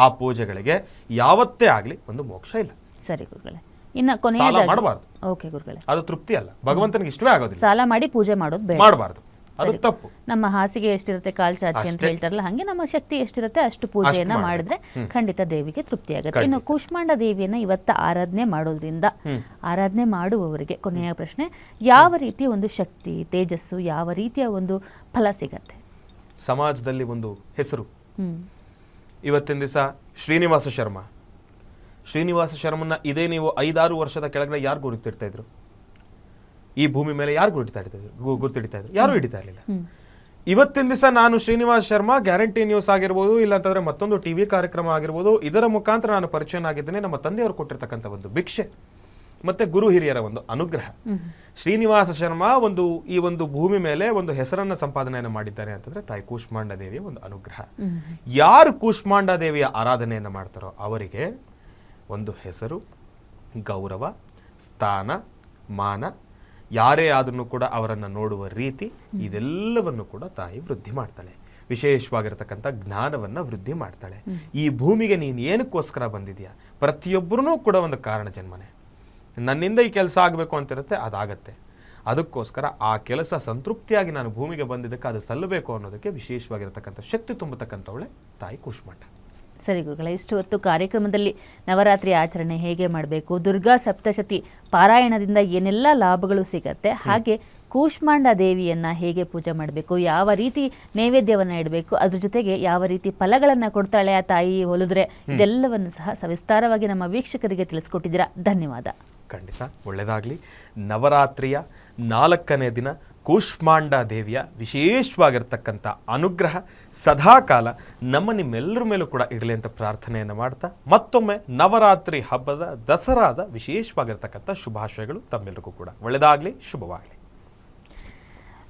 ಆ ಪೂಜೆಗಳಿಗೆ ಯಾವತ್ತೇ ಆಗಲಿ ಒಂದು ಮೋಕ್ಷ ಇಲ್ಲ. ಸರಿ ಗುರುಗಳೇ, ಇನ್ನು ಸಾಲ ಮಾಡಬಾರ್ದು. ಓಕೆ ಗುರುಗಳೇ, ಅದು ತೃಪ್ತಿ ಅಲ್ಲ, ಭಗವಂತನಿಗೆ ಇಷ್ಟವೇ ಆಗೋದಿಲ್ಲ. ಸಾಲ ಮಾಡಿ ಪೂಜೆ ಮಾಡೋದು ಮಾಡಬಾರ್ದು, ಅದು ತಪ್ಪು. ನಮ್ಮ ಹಾಸಿಗೆ ಎಷ್ಟಿರುತ್ತೆ ಕಾಲ್ ಚಾಚಿ ಅಂತ ಹೇಳ್ತಾರಲ್ಲ, ಹಂಗೆ ನಮ್ಮ ಶಕ್ತಿ ಎಷ್ಟಿರುತ್ತೆ ಅಷ್ಟು ಪೂಜೆಯನ್ನ ಮಾಡಿದ್ರೆ ಖಂಡಿತ ದೇವಿಗೆ ತೃಪ್ತಿ ಆಗುತ್ತೆ. ಇನ್ನು ಕೂಷ್ಮಾಂಡ ದೇವಿಯನ್ನ ಇವತ್ತ ಆರಾಧನೆ ಮಾಡೋದ್ರಿಂದ ಆರಾಧನೆ ಮಾಡುವವರಿಗೆ ಕೊನೆಯ ಪ್ರಶ್ನೆ, ಯಾವ ರೀತಿಯ ಒಂದು ಶಕ್ತಿ ತೇಜಸ್ಸು, ಯಾವ ರೀತಿಯ ಒಂದು ಫಲ ಸಿಗತ್ತೆ? ಸಮಾಜದಲ್ಲಿ ಒಂದು ಹೆಸರು. ಇವತ್ತಿನ ದಿವಸ ಶ್ರೀನಿವಾಸ ಶರ್ಮನ್ನ ಇದೇ ನೀವು 5-6 ವರ್ಷದ ಕೆಳಗಡೆ ಯಾರು ಗುರುತಿಡ್ತಾ ಇದ್ರು? ಈ ಭೂಮಿ ಮೇಲೆ ಯಾರು ಗುರುತಿಡ್ತಾ ಇದ್ರು? ಯಾರು ಹಿಡಿತಾ ಇರಲಿಲ್ಲ. ಇವತ್ತಿನ ದಿವಸ ನಾನು ಶ್ರೀನಿವಾಸ್ ಶರ್ಮಾ ಗ್ಯಾರಂಟಿ ನ್ಯೂಸ್ ಆಗಿರ್ಬೋದು, ಇಲ್ಲಾಂತಂದ್ರೆ ಮತ್ತೊಂದು ಟಿವಿ ಕಾರ್ಯಕ್ರಮ ಆಗಿರ್ಬೋದು, ಇದರ ಮುಖಾಂತರ ನಾನು ಪರಿಚಯನಾಗಿದ್ದೇನೆ. ನಮ್ಮ ತಂದೆಯವರು ಕೊಟ್ಟಿರ್ತಕ್ಕಂಥ ಒಂದು ಭಿಕ್ಷೆ ಮತ್ತೆ ಗುರು ಹಿರಿಯರ ಒಂದು ಅನುಗ್ರಹ. ಶ್ರೀನಿವಾಸ ಶರ್ಮಾ ಈ ಒಂದು ಭೂಮಿ ಮೇಲೆ ಒಂದು ಹೆಸರನ್ನ ಸಂಪಾದನೆಯನ್ನು ಮಾಡಿದ್ದಾರೆ ಅಂತಂದ್ರೆ ತಾಯಿ ಕೂಷ್ಮಾಂಡ ದೇವಿಯ ಒಂದು ಅನುಗ್ರಹ. ಯಾರು ಕೂಷ್ಮಾಂಡ ದೇವಿಯ ಆರಾಧನೆಯನ್ನು ಮಾಡ್ತಾರೋ ಅವರಿಗೆ ಒಂದು ಹೆಸರು, ಗೌರವ, ಸ್ಥಾನ, ಮಾನ, ಯಾರೇ ಆದ್ರೂ ಕೂಡ ಅವರನ್ನು ನೋಡುವ ರೀತಿ, ಇದೆಲ್ಲವನ್ನು ಕೂಡ ತಾಯಿ ವೃದ್ಧಿ ಮಾಡ್ತಾಳೆ. ವಿಶೇಷವಾಗಿರತಕ್ಕಂಥ ಜ್ಞಾನವನ್ನು ವೃದ್ಧಿ ಮಾಡ್ತಾಳೆ. ಈ ಭೂಮಿಗೆ ನೀನು ಏನಕ್ಕೋಸ್ಕರ ಬಂದಿದ್ಯಾ? ಪ್ರತಿಯೊಬ್ಬರೂ ಕೂಡ ಒಂದು ಕಾರಣ ಜನ್ಮನೆ. ನನ್ನಿಂದ ಈ ಕೆಲಸ ಆಗಬೇಕು ಅಂತಿರುತ್ತೆ, ಅದಾಗತ್ತೆ. ಅದಕ್ಕೋಸ್ಕರ ಆ ಕೆಲಸ ಸಂತೃಪ್ತಿಯಾಗಿ ನಾನು ಭೂಮಿಗೆ ಬಂದಿದ್ದಕ್ಕೆ ಅದು ಸಲ್ಲಬೇಕು ಅನ್ನೋದಕ್ಕೆ ವಿಶೇಷವಾಗಿರತಕ್ಕಂಥ ಶಕ್ತಿ ತುಂಬತಕ್ಕಂಥವಳೆ ತಾಯಿ ಕೂಷ್ಮಾಂಡ. ಸರಿ ಗುರುಗಳೇ, ಇಷ್ಟು ಹೊತ್ತು ಕಾರ್ಯಕ್ರಮದಲ್ಲಿ ನವರಾತ್ರಿ ಆಚರಣೆ ಹೇಗೆ ಮಾಡಬೇಕು, ದುರ್ಗಾ ಸಪ್ತಶತಿ ಪಾರಾಯಣದಿಂದ ಏನೆಲ್ಲ ಲಾಭಗಳು ಸಿಗತ್ತೆ, ಹಾಗೆ ಕೂಷ್ಮಾಂಡ ದೇವಿಯನ್ನ ಹೇಗೆ ಪೂಜೆ ಮಾಡಬೇಕು, ಯಾವ ರೀತಿ ನೈವೇದ್ಯವನ್ನು ಇಡಬೇಕು, ಅದ್ರ ಜೊತೆಗೆ ಯಾವ ರೀತಿ ಫಲಗಳನ್ನು ಕೊಡ್ತಾಳೆ ಆ ತಾಯಿ ಹೊಲಿದ್ರೆ, ಇದೆಲ್ಲವನ್ನು ಸಹ ಸವಿಸ್ತಾರವಾಗಿ ನಮ್ಮ ವೀಕ್ಷಕರಿಗೆ ತಿಳಿಸ್ಕೊಟ್ಟಿದ್ದೀರಾ. ಧನ್ಯವಾದ. ಖಂಡಿತ ಒಳ್ಳೆಯದಾಗಲಿ. ನವರಾತ್ರಿಯ 4ನೇ ದಿನ ಕೂಷ್ಮಾಂಡ ದೇವಿಯ ವಿಶೇಷವಾಗಿರ್ತಕ್ಕಂಥ ಅನುಗ್ರಹ ಸದಾಕಾಲ ನಿಮ್ಮೆಲ್ಲರ ಮೇಲೂ ಕೂಡ ಇರಲಿ ಅಂತ ಪ್ರಾರ್ಥನೆಯನ್ನು ಮಾಡ್ತಾ, ಮತ್ತೊಮ್ಮೆ ನವರಾತ್ರಿ ಹಬ್ಬದ ದಸರಾದ ವಿಶೇಷವಾಗಿರ್ತಕ್ಕಂಥ ಶುಭಾಶಯಗಳು ತಮ್ಮೆಲ್ಲರಿಗೂ ಕೂಡ. ಒಳ್ಳೆಯದಾಗಲಿ, ಶುಭವಾಗಲಿ.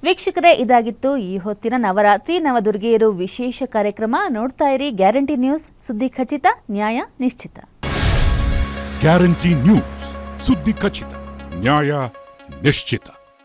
ವೀಕ್ಷಕರೇ, ಇದಾಗಿತ್ತು ಈ ಹೊತ್ತಿನ ನವರಾತ್ರಿ ನವದುರ್ಗೆಯರು ವಿಶೇಷ ಕಾರ್ಯಕ್ರಮ. ನೋಡ್ತಾ ಇರಿ ಗ್ಯಾರಂಟಿ ನ್ಯೂಸ್, ಸುದ್ದಿ ಖಚಿತ, ನ್ಯಾಯ ನಿಶ್ಚಿತ. ಗ್ಯಾರಂಟಿ ನ್ಯೂಸ್, ಸುದ್ದಿ ಖಚಿತ, ನ್ಯಾಯ ನಿಶ್ಚಿತ.